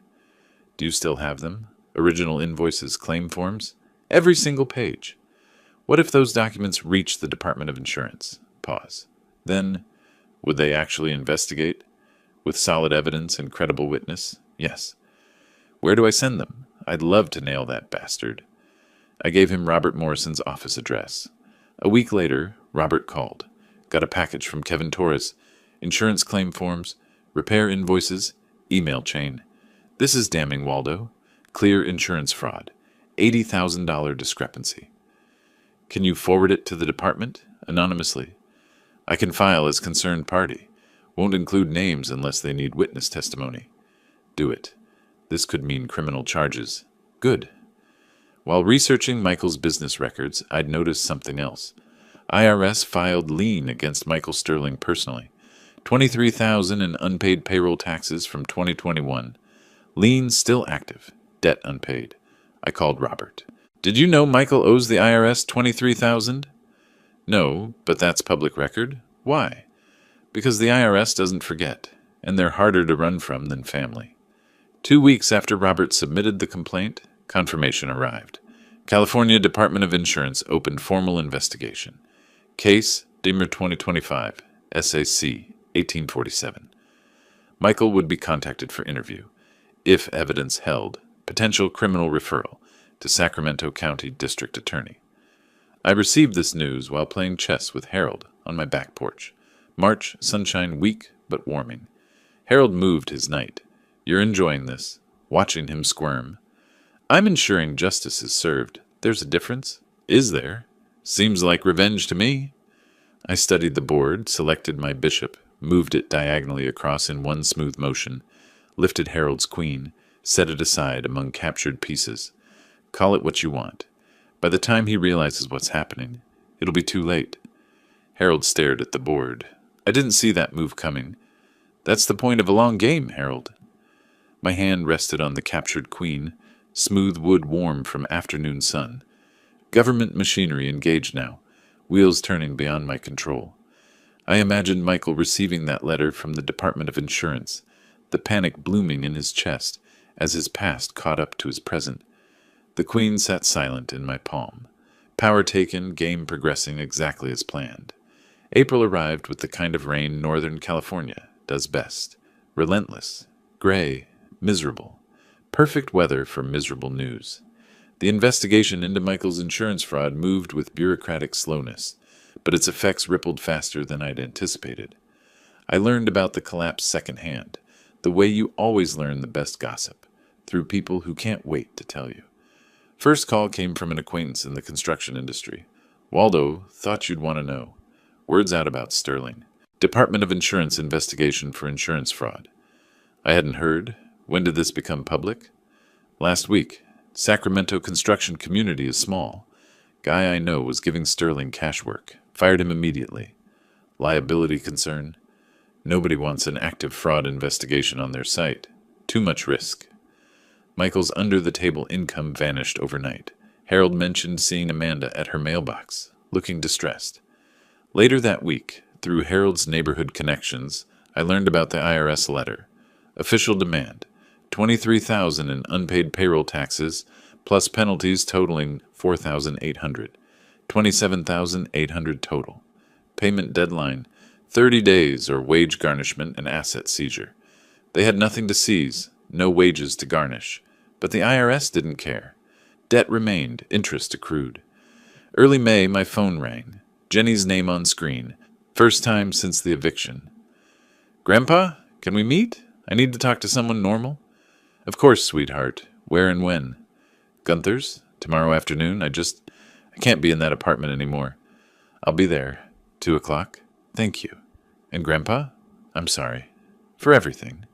Do you still have them? Original invoices, claim forms? Every single page. What if those documents reach the Department of Insurance? Pause. Then, would they actually investigate? With solid evidence and credible witness? Yes. Where do I send them? I'd love to nail that bastard. I gave him Robert Morrison's office address. A week later, Robert called. Got a package from Kevin Torres. Insurance claim forms, repair invoices, email chain. This is damning, Waldo. Clear insurance fraud. $80,000 discrepancy. Can you forward it to the department? Anonymously. I can file as concerned party. Won't include names unless they need witness testimony. Do it. This could mean criminal charges. Good. While researching Michael's business records, I'd noticed something else. IRS filed lien against Michael Sterling personally. $23,000 in unpaid payroll taxes from 2021. Lien still active. Debt unpaid. I called Robert. Did you know Michael owes the IRS $23,000? No, but that's public record. Why? Because the IRS doesn't forget, and they're harder to run from than family. 2 weeks after Robert submitted the complaint, confirmation arrived. California Department of Insurance opened formal investigation. Case, Demer 2025, SAC, 1847. Michael would be contacted for interview. If evidence held, potential criminal referral to Sacramento County District Attorney. I received this news while playing chess with Harold on my back porch. March, sunshine weak but warming. Harold moved his knight. You're enjoying this, watching him squirm. I'm ensuring justice is served. There's a difference. Is there? Seems like revenge to me. I studied the board, selected my bishop, moved it diagonally across in one smooth motion, lifted Harold's queen, set it aside among captured pieces. Call it what you want. By the time he realizes what's happening, it'll be too late. Harold stared at the board. I didn't see that move coming. That's the point of a long game, Harold. My hand rested on the captured queen, smooth wood warm from afternoon sun. Government machinery engaged now, wheels turning beyond my control. I imagined Michael receiving that letter from the Department of Insurance, the panic blooming in his chest as his past caught up to his present. The queen sat silent in my palm. Power taken, game progressing exactly as planned. April arrived with the kind of rain Northern California does best. Relentless, gray, miserable. Perfect weather for miserable news. The investigation into Michael's insurance fraud moved with bureaucratic slowness, but its effects rippled faster than I'd anticipated. I learned about the collapse secondhand, the way you always learn the best gossip, through people who can't wait to tell you. First call came from an acquaintance in the construction industry. Waldo, thought you'd want to know. Word's out about Sterling. Department of Insurance investigation for insurance fraud. I hadn't heard. When did this become public? Last week. Sacramento construction community is small. Guy I know was giving Sterling cash work. Fired him immediately. Liability concern. Nobody wants an active fraud investigation on their site. Too much risk. Michael's under-the-table income vanished overnight. Harold mentioned seeing Amanda at her mailbox, looking distressed. Later that week, through Harold's neighborhood connections, I learned about the IRS letter. Official demand. $23,000 in unpaid payroll taxes, plus penalties totaling $4,800. $27,800 total. Payment deadline, 30 days or wage garnishment and asset seizure. They had nothing to seize, no wages to garnish. But the IRS didn't care. Debt remained, interest accrued. Early May, my phone rang. Jenny's name on screen. First time since the eviction. Grandpa, can we meet? I need to talk to someone normal. Of course, sweetheart. Where and when? Gunther's? Tomorrow afternoon? I can't be in that apartment anymore. I'll be there. 2:00. Thank you. And Grandpa? I'm sorry. For everything.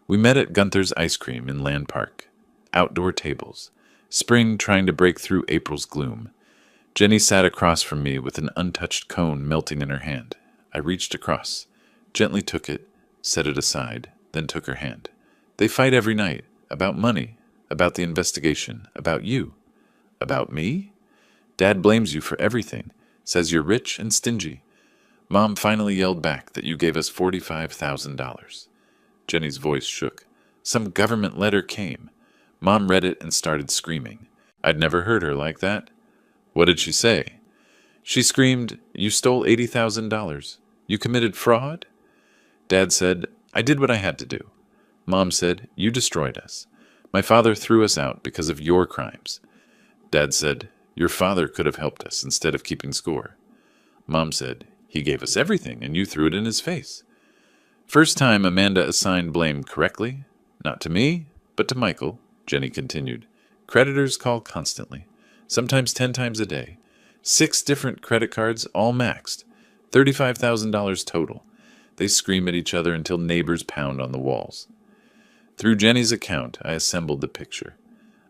We met at Gunther's Ice Cream in Land Park. Outdoor tables. Spring trying to break through April's gloom. Jenny sat across from me with an untouched cone melting in her hand. I reached across, gently took it, set it aside, then took her hand. They fight every night. About money. About the investigation. About you. About me? Dad blames you for everything. Says you're rich and stingy. Mom finally yelled back that you gave us $45,000. Jenny's voice shook. Some government letter came. Mom read it and started screaming. I'd never heard her like that. What did she say? She screamed, "You stole $80,000. You committed fraud?" Dad said, "I did what I had to do." Mom said, "You destroyed us. My father threw us out because of your crimes." Dad said, "Your father could have helped us instead of keeping score." Mom said, "He gave us everything and you threw it in his face." First time Amanda assigned blame correctly. Not to me, but to Michael, Jenny continued. Creditors call constantly. Sometimes 10 times a day. 6 different credit cards, all maxed. $35,000 total. They scream at each other until neighbors pound on the walls. Through Jenny's account, I assembled the picture.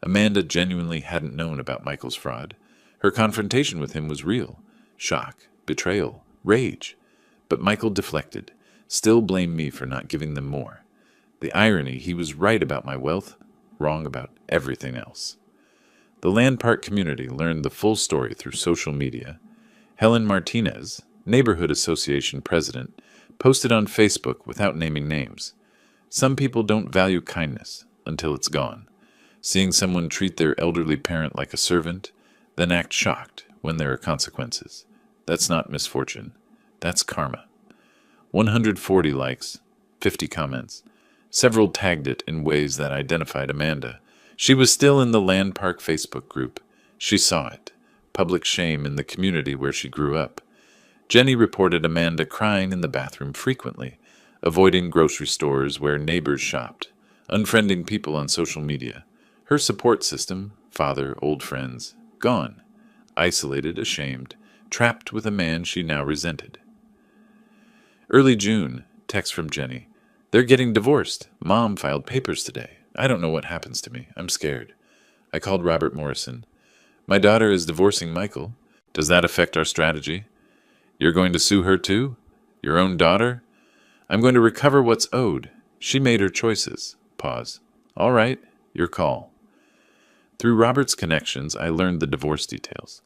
Amanda genuinely hadn't known about Michael's fraud. Her confrontation with him was real. Shock, betrayal, rage. But Michael deflected, still blamed me for not giving them more. The irony, he was right about my wealth, wrong about everything else. The Land Park community learned the full story through social media. Helen Martinez, Neighborhood Association president, posted on Facebook without naming names. Some people don't value kindness until it's gone. Seeing someone treat their elderly parent like a servant, then act shocked when there are consequences. That's not misfortune. That's karma. 140 likes, 50 comments. Several tagged it in ways that identified Amanda. She was still in the Land Park Facebook group. She saw it. Public shame in the community where she grew up. Jenny reported Amanda crying in the bathroom frequently. avoiding grocery stores where neighbors shopped, unfriending people on social media. Her support system, father, old friends, gone. Isolated, ashamed, trapped with a man she now resented. Early June, text from Jenny. They're getting divorced. Mom filed papers today. I don't know what happens to me. I'm scared. I called Robert Morrison. My daughter is divorcing Michael. Does that affect our strategy? You're going to sue her too? Your own daughter? I'm going to recover what's owed. She made her choices. Pause. All right, your call. Through Robert's connections, I learned the divorce details.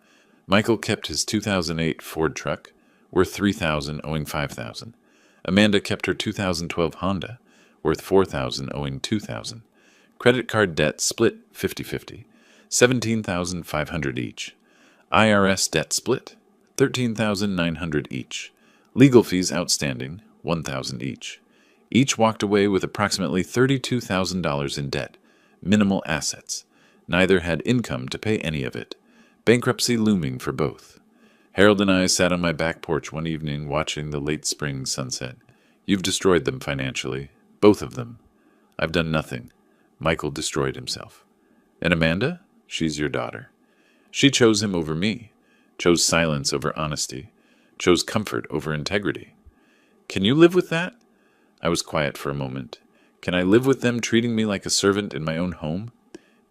Michael kept his 2008 Ford truck, worth $3,000, owing $5,000. Amanda kept her 2012 Honda, worth $4,000, owing $2,000. Credit card debt split 50-50, $17,500 each. IRS debt split, $13,900 each. Legal fees outstanding, $1,000 each. Each walked away with approximately $32,000 in debt, minimal assets. Neither had income to pay any of it. Bankruptcy looming for both. Harold and I sat on my back porch one evening watching the late spring sunset. You've destroyed them financially. Both of them. I've done nothing. Michael destroyed himself. And Amanda? She's your daughter. She chose him over me. Chose silence over honesty. Chose comfort over integrity. Can you live with that? I was quiet for a moment. Can I live with them treating me like a servant in my own home?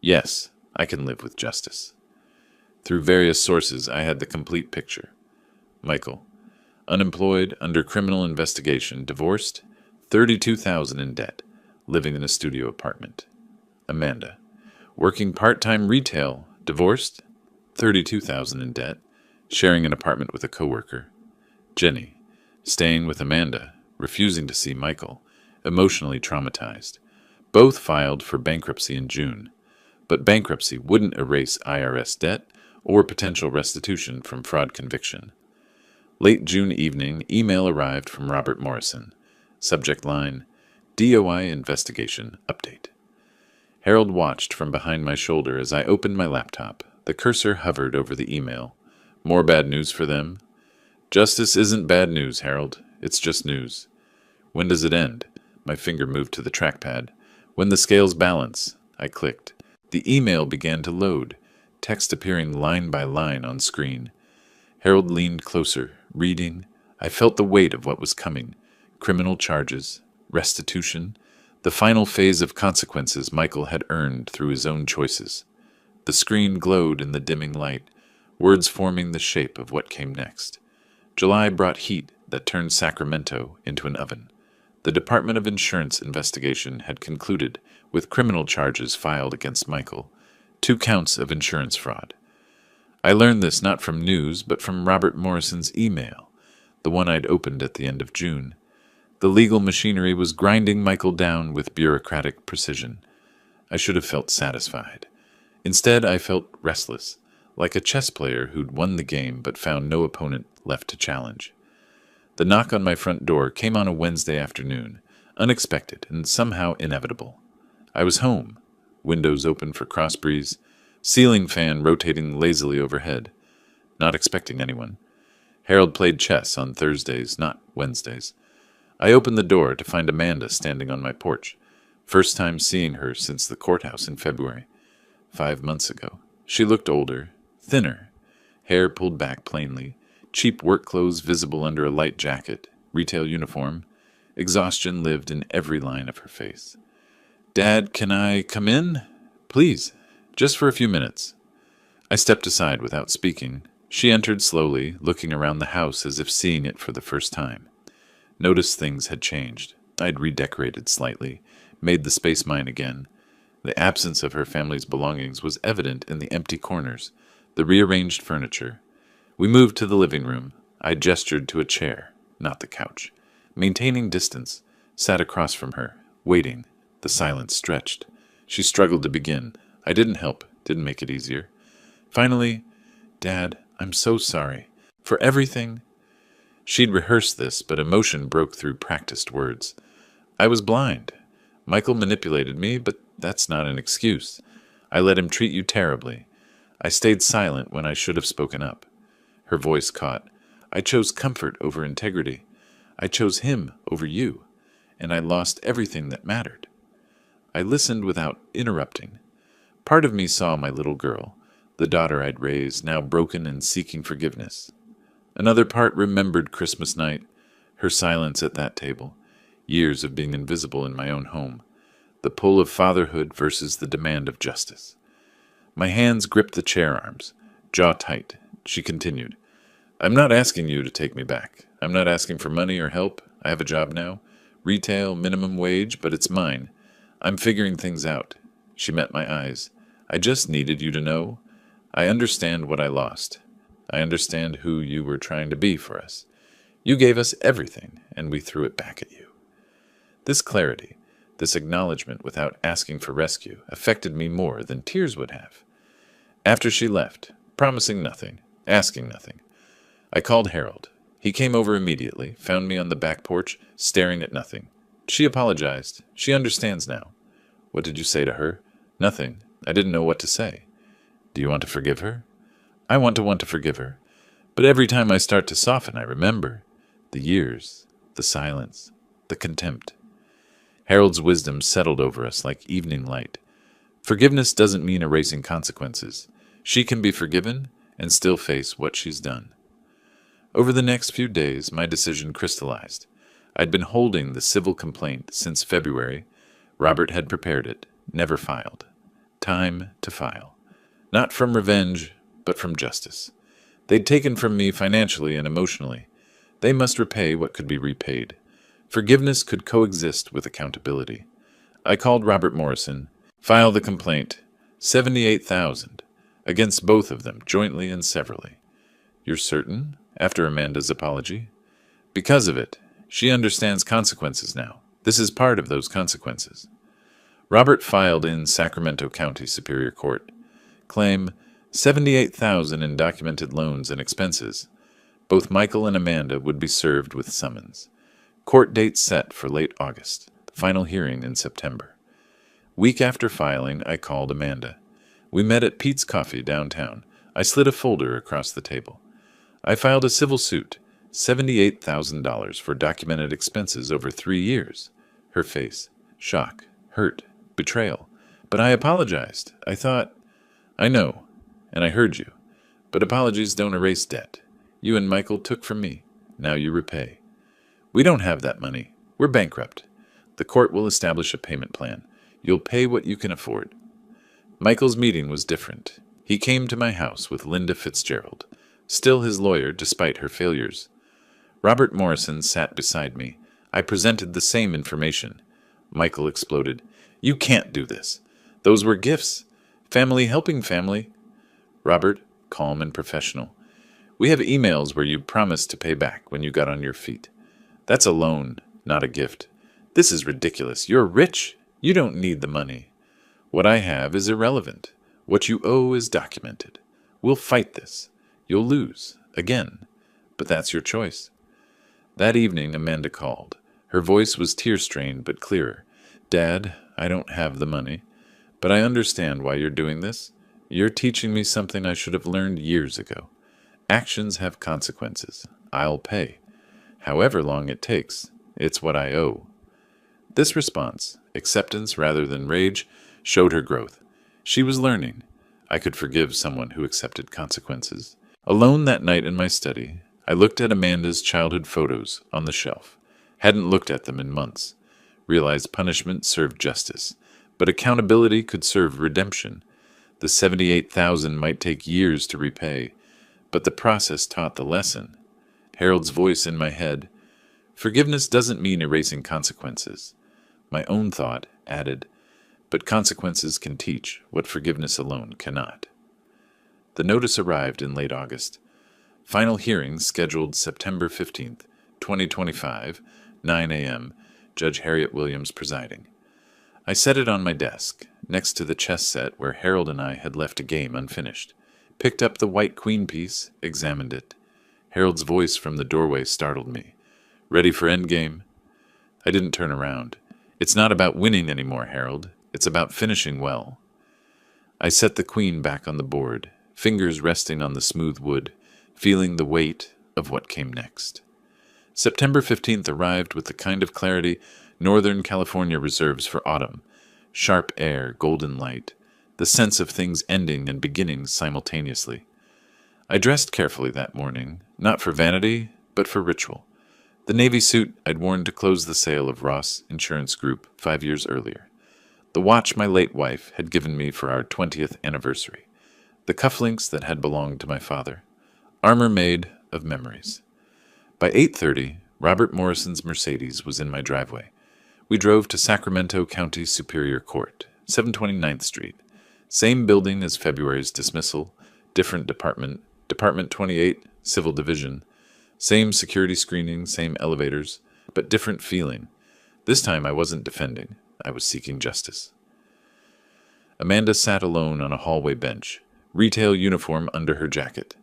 Yes, I can live with justice. Through various sources, I had the complete picture. Michael, unemployed, under criminal investigation, divorced, $32,000 in debt, living in a studio apartment. Amanda, working part-time retail, divorced, $32,000 in debt, sharing an apartment with a coworker. Jenny, staying with Amanda, refusing to see Michael, emotionally traumatized. Both filed for bankruptcy in June, but bankruptcy wouldn't erase IRS debt or potential restitution from fraud conviction. Late June evening, email arrived from Robert Morrison. Subject line, DOI investigation update. Harold watched from behind my shoulder as I opened my laptop. The cursor hovered over the email. More bad news for them? Justice isn't bad news, Harold. It's just news. When does it end? My finger moved to the trackpad. When the scales balance, I clicked. The email began to load, text appearing line by line on screen. Harold leaned closer, reading. I felt the weight of what was coming. Criminal charges, restitution, the final phase of consequences Michael had earned through his own choices. The screen glowed in the dimming light, words forming the shape of what came next. July brought heat that turned Sacramento into an oven. The Department of Insurance investigation had concluded with criminal charges filed against Michael, 2 counts of insurance fraud. I learned this not from news, but from Robert Morrison's email, the one I'd opened at the end of June. The legal machinery was grinding Michael down with bureaucratic precision. I should have felt satisfied. Instead, I felt restless, like a chess player who'd won the game but found no opponent left to challenge. The knock on my front door came on a Wednesday afternoon, unexpected and somehow inevitable. I was home, windows open for cross breeze, ceiling fan rotating lazily overhead, not expecting anyone. Harold played chess on Thursdays, not Wednesdays. I opened the door to find Amanda standing on my porch, first time seeing her since the courthouse in February, 5 months ago. She looked older, thinner, hair pulled back plainly, cheap work clothes visible under a light jacket, retail uniform. Exhaustion lived in every line of her face. "Dad, can I come in? Please, just for a few minutes." I stepped aside without speaking. She entered slowly, looking around the house as if seeing it for the first time. Noticed things had changed. I'd redecorated slightly, made the space mine again. The absence of her family's belongings was evident in the empty corners, the rearranged furniture. We moved to the living room. I gestured to a chair, not the couch. Maintaining distance, sat across from her, waiting. The silence stretched. She struggled to begin. I didn't help, didn't make it easier. Finally, "Dad, I'm so sorry. For everything." She'd rehearsed this, but emotion broke through practiced words. I was blind. Michael manipulated me, but that's not an excuse. I let him treat you terribly. I stayed silent when I should have spoken up. Her voice caught. I chose comfort over integrity. I chose him over you. and I lost everything that mattered. I listened without interrupting. Part of me saw my little girl, the daughter I'd raised, now broken and seeking forgiveness. Another part remembered Christmas night, her silence at that table, years of being invisible in my own home, the pull of fatherhood versus the demand of justice. My hands gripped the chair arms, jaw tight. She continued, "I'm not asking you to take me back. I'm not asking for money or help. I have a job now. Retail, minimum wage, but it's mine. I'm figuring things out." She met my eyes. "I just needed you to know. I understand what I lost. I understand who you were trying to be for us. You gave us everything, and we threw it back at you." This clarity, this acknowledgement without asking for rescue, affected me more than tears would have. After she left, promising nothing, asking nothing, I called Harold. He came over immediately, found me on the back porch, staring at nothing. She apologized. She understands now. "What did you say to her?" "Nothing. I didn't know what to say." "Do you want to forgive her?" "I want to forgive her. But every time I start to soften, I remember the years, the silence, the contempt." Harold's wisdom settled over us like evening light. Forgiveness doesn't mean erasing consequences. She can be forgiven and still face what she's done. Over the next few days, my decision crystallized. I'd been holding the civil complaint since February. Robert had prepared it, never filed. Time to file. Not from revenge, but from justice. They'd taken from me financially and emotionally. They must repay what could be repaid. Forgiveness could coexist with accountability. I called Robert Morrison. "File the complaint. $78,000 against both of them, jointly and severally." "You're certain?" After Amanda's apology. "Because of it. She understands consequences now. This is part of those consequences." Robert filed in Sacramento County Superior Court. Claim $78,000 in documented loans and expenses. Both Michael and Amanda would be served with summons. Court date set for late August, the final hearing in September. Week after filing, I called Amanda. We met at Pete's Coffee downtown. I slid a folder across the table. "I filed a civil suit, $78,000 for documented expenses over 3 years. Her face, shock, hurt, betrayal. "But I apologized. I thought—" "I know, and I heard you. But apologies don't erase debt. You and Michael took from me. Now you repay." "We don't have that money. We're bankrupt. The court will establish a payment plan. You'll pay what you can afford." Michael's meeting was different. He came to my house with Linda Fitzgerald, still his lawyer despite her failures. Robert Morrison sat beside me. I presented the same information. Michael exploded. "You can't do this. Those were gifts. Family helping family." Robert, calm and professional. "We have emails where you promised to pay back when you got on your feet. That's a loan, not a gift. This is ridiculous. You're rich. You don't need the money. What I have is irrelevant. What you owe is documented. We'll fight this. You'll lose, again. But that's your choice." That evening, Amanda called. Her voice was tear-strained but clearer. "Dad, I don't have the money, but I understand why you're doing this. You're teaching me something I should have learned years ago. Actions have consequences. I'll pay. However long it takes, it's what I owe." This response, acceptance rather than rage, showed her growth. She was learning. I could forgive someone who accepted consequences. Alone that night in my study, I looked at Amanda's childhood photos on the shelf. Hadn't looked at them in months. Realized punishment served justice, but accountability could serve redemption. The $78,000 might take years to repay, but the process taught the lesson. Harold's voice in my head. Forgiveness doesn't mean erasing consequences. My own thought added, but consequences can teach what forgiveness alone cannot. The notice arrived in late August. Final hearing scheduled September 15th, 2025, 9 a.m., Judge Harriet Williams presiding. I set it on my desk, next to the chess set where Harold and I had left a game unfinished. Picked up the white queen piece, examined it. Harold's voice from the doorway startled me. "Ready for endgame?" I didn't turn around. "It's not about winning anymore, Harold. It's about finishing well." I set the queen back on the board, fingers resting on the smooth wood, feeling the weight of what came next. September 15th arrived with the kind of clarity Northern California reserves for autumn. Sharp air, golden light. The sense of things ending and beginning simultaneously. I dressed carefully that morning, not for vanity, but for ritual. The navy suit I'd worn to close the sale of Ross Insurance Group 5 years earlier. The watch my late wife had given me for our 20th anniversary. The cufflinks that had belonged to my father. Armor made of memories. By 8:30, Robert Morrison's Mercedes was in my driveway. We drove to Sacramento County Superior Court, 729th Street. Same building as February's dismissal, different department, Department 28, Civil Division. Same security screening, same elevators, but different feeling. This time I wasn't defending. I was seeking justice. Amanda sat alone on a hallway bench, retail uniform under her jacket.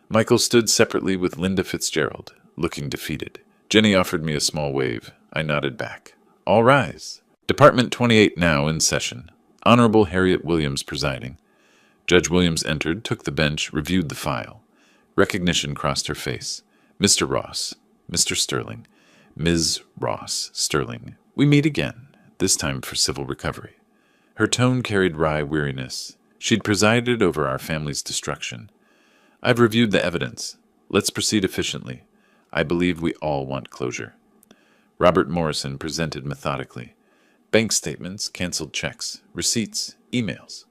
Michael stood separately with Linda Fitzgerald, looking defeated. Jenny offered me a small wave. I nodded back. All rise. Department 28 now in session. Honorable Harriet Williams presiding. Judge Williams entered, took the bench, reviewed the file. Recognition crossed her face. Mr. Ross, Mr. Sterling, Ms. Ross Sterling. We meet again, this time for civil recovery. Her tone carried wry weariness. She'd presided over our family's destruction. I've reviewed the evidence. Let's proceed efficiently. I believe we all want closure. Robert Morrison presented methodically. Bank statements, canceled checks, receipts, emails.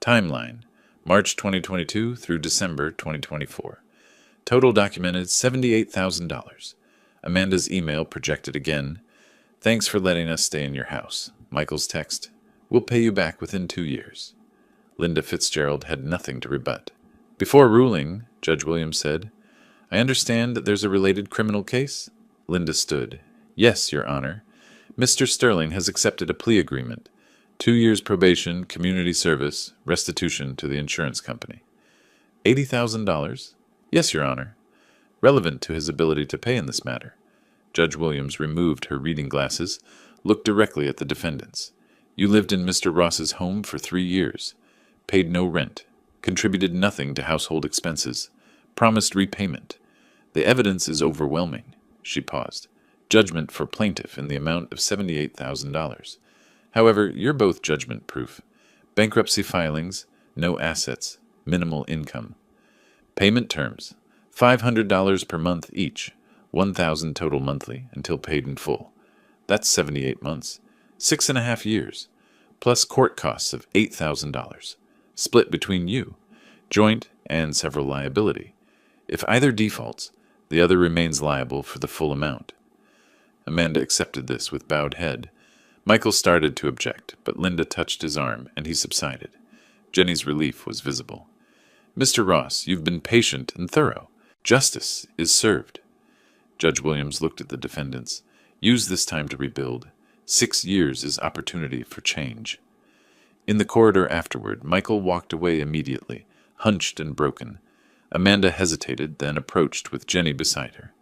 Timeline, March 2022 through December 2024. Total documented $78,000. Amanda's email projected again. Thanks for letting us stay in your house. Michael's text. We'll pay you back within 2 years. Linda Fitzgerald had nothing to rebut. Before ruling, Judge Williams said, I understand that there's a related criminal case? Linda stood. Yes, Your Honor. Mr. Sterling has accepted a plea agreement. 2 years probation, community service, restitution to the insurance company. $80,000? Yes, Your Honor. Relevant to his ability to pay in this matter. Judge Williams removed her reading glasses, looked directly at the defendants. You lived in Mr. Ross's home for 3 years. Paid no rent. Contributed nothing to household expenses. Promised repayment. The evidence is overwhelming. She paused. Judgment for plaintiff in the amount of $78,000. However, you're both judgment-proof. Bankruptcy filings, no assets, minimal income. Payment terms, $500 per month each, $1,000 total monthly until paid in full. That's 78 months, 6.5 years, plus court costs of $8,000, split between you, joint and several liability. If either defaults, the other remains liable for the full amount. Amanda accepted this with bowed head. Michael started to object, but Linda touched his arm, and he subsided. Jenny's relief was visible. Mr. Ross, you've been patient and thorough. Justice is served. Judge Williams looked at the defendants. Use this time to rebuild. 6 years is opportunity for change. In the corridor afterward, Michael walked away immediately, hunched and broken. Amanda hesitated, then approached with Jenny beside her.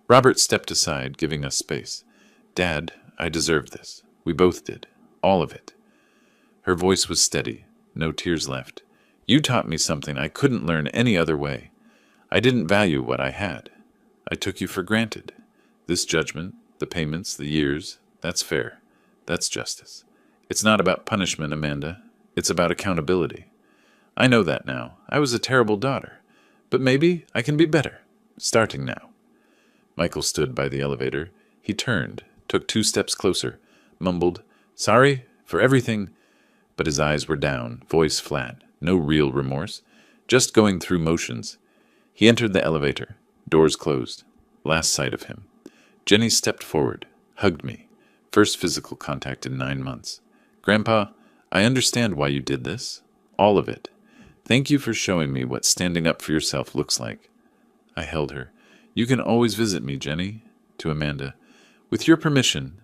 Robert stepped aside, giving us space. Dad, I deserve this. We both did. All of it. Her voice was steady. No tears left. You taught me something I couldn't learn any other way. I didn't value what I had. I took you for granted. This judgment, the payments, the years, that's fair. That's justice. It's not about punishment, Amanda. It's about accountability. I know that now. I was a terrible daughter. But maybe I can be better, starting now. Michael stood by the elevator. He turned, took 2 steps closer, mumbled, Sorry for everything. But his eyes were down, voice flat, no real remorse, just going through motions. He entered the elevator. Doors closed. Last sight of him. Jenny stepped forward, hugged me. First physical contact in 9 months. Grandpa, I understand why you did this. All of it. Thank you for showing me what standing up for yourself looks like. I held her. You can always visit me, Jenny. To Amanda. With your permission.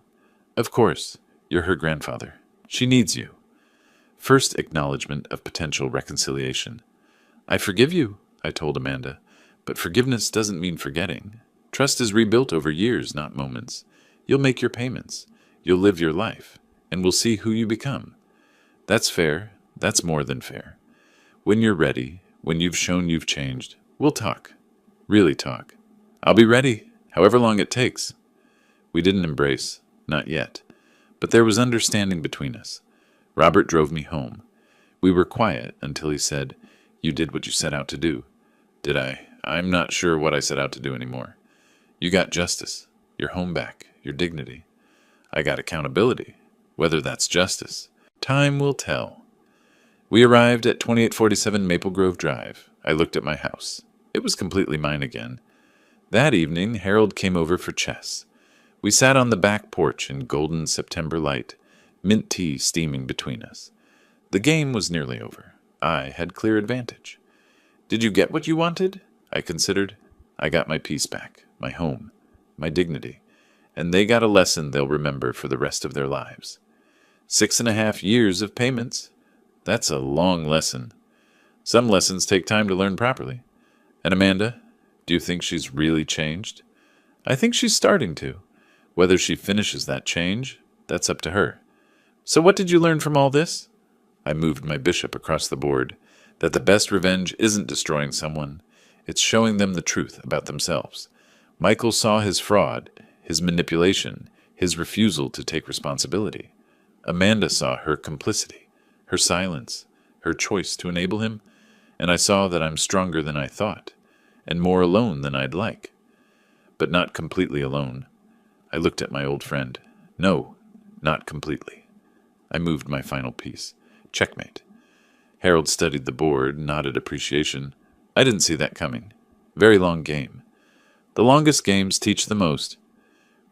Of course. You're her grandfather. She needs you. First acknowledgement of potential reconciliation. I forgive you, I told Amanda. But forgiveness doesn't mean forgetting. Trust is rebuilt over years, not moments. You'll make your payments. You'll live your life. And we'll see who you become. That's fair. That's more than fair. When you're ready, when you've shown you've changed, we'll talk. Really talk. I'll be ready, however long it takes. We didn't embrace. Not yet. But there was understanding between us. Robert drove me home. We were quiet until he said, "You did what you set out to do." Did I? I'm not sure what I set out to do anymore. You got justice, your home back, your dignity. I got accountability. Whether that's justice, time will tell. We arrived at 2847 Maple Grove Drive. I looked at my house. It was completely mine again. That evening, Harold came over for chess. We sat on the back porch in golden September light, mint tea steaming between us. The game was nearly over. I had clear advantage. Did you get what you wanted? I considered. I got my peace back, my home, my dignity, and they got a lesson they'll remember for the rest of their lives. 6.5 years of payments. That's a long lesson. Some lessons take time to learn properly. And Amanda, do you think she's really changed? I think she's starting to. Whether she finishes that change, that's up to her. So what did you learn from all this? I moved my bishop across the board. That the best revenge isn't destroying someone. It's showing them the truth about themselves. Michael saw his fraud, his manipulation, his refusal to take responsibility. Amanda saw her complicity, her silence, her choice to enable him, and I saw that I'm stronger than I thought, and more alone than I'd like. But not completely alone. I looked at my old friend. No, not completely. I moved my final piece. Checkmate. Harold studied the board, nodded appreciation. I didn't see that coming. Very long game. The longest games teach the most.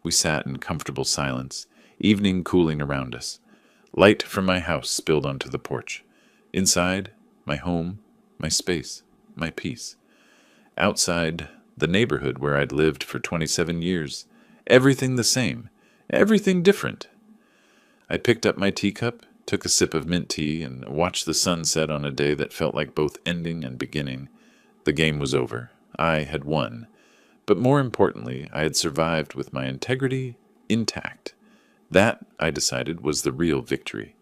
We sat in comfortable silence, evening cooling around us. Light from my house spilled onto the porch. Inside, my home, my space, my peace. Outside, the neighborhood where I'd lived for 27 years. Everything the same. Everything different. I picked up my teacup, took a sip of mint tea, and watched the sun set on a day that felt like both ending and beginning. The game was over. I had won. But more importantly, I had survived with my integrity intact. That, I decided, was the real victory.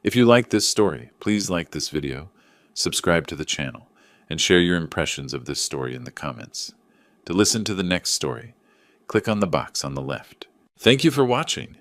If you like this story, please like this video, subscribe to the channel, and share your impressions of this story in the comments. To listen to the next story, click on the box on the left. Thank you for watching.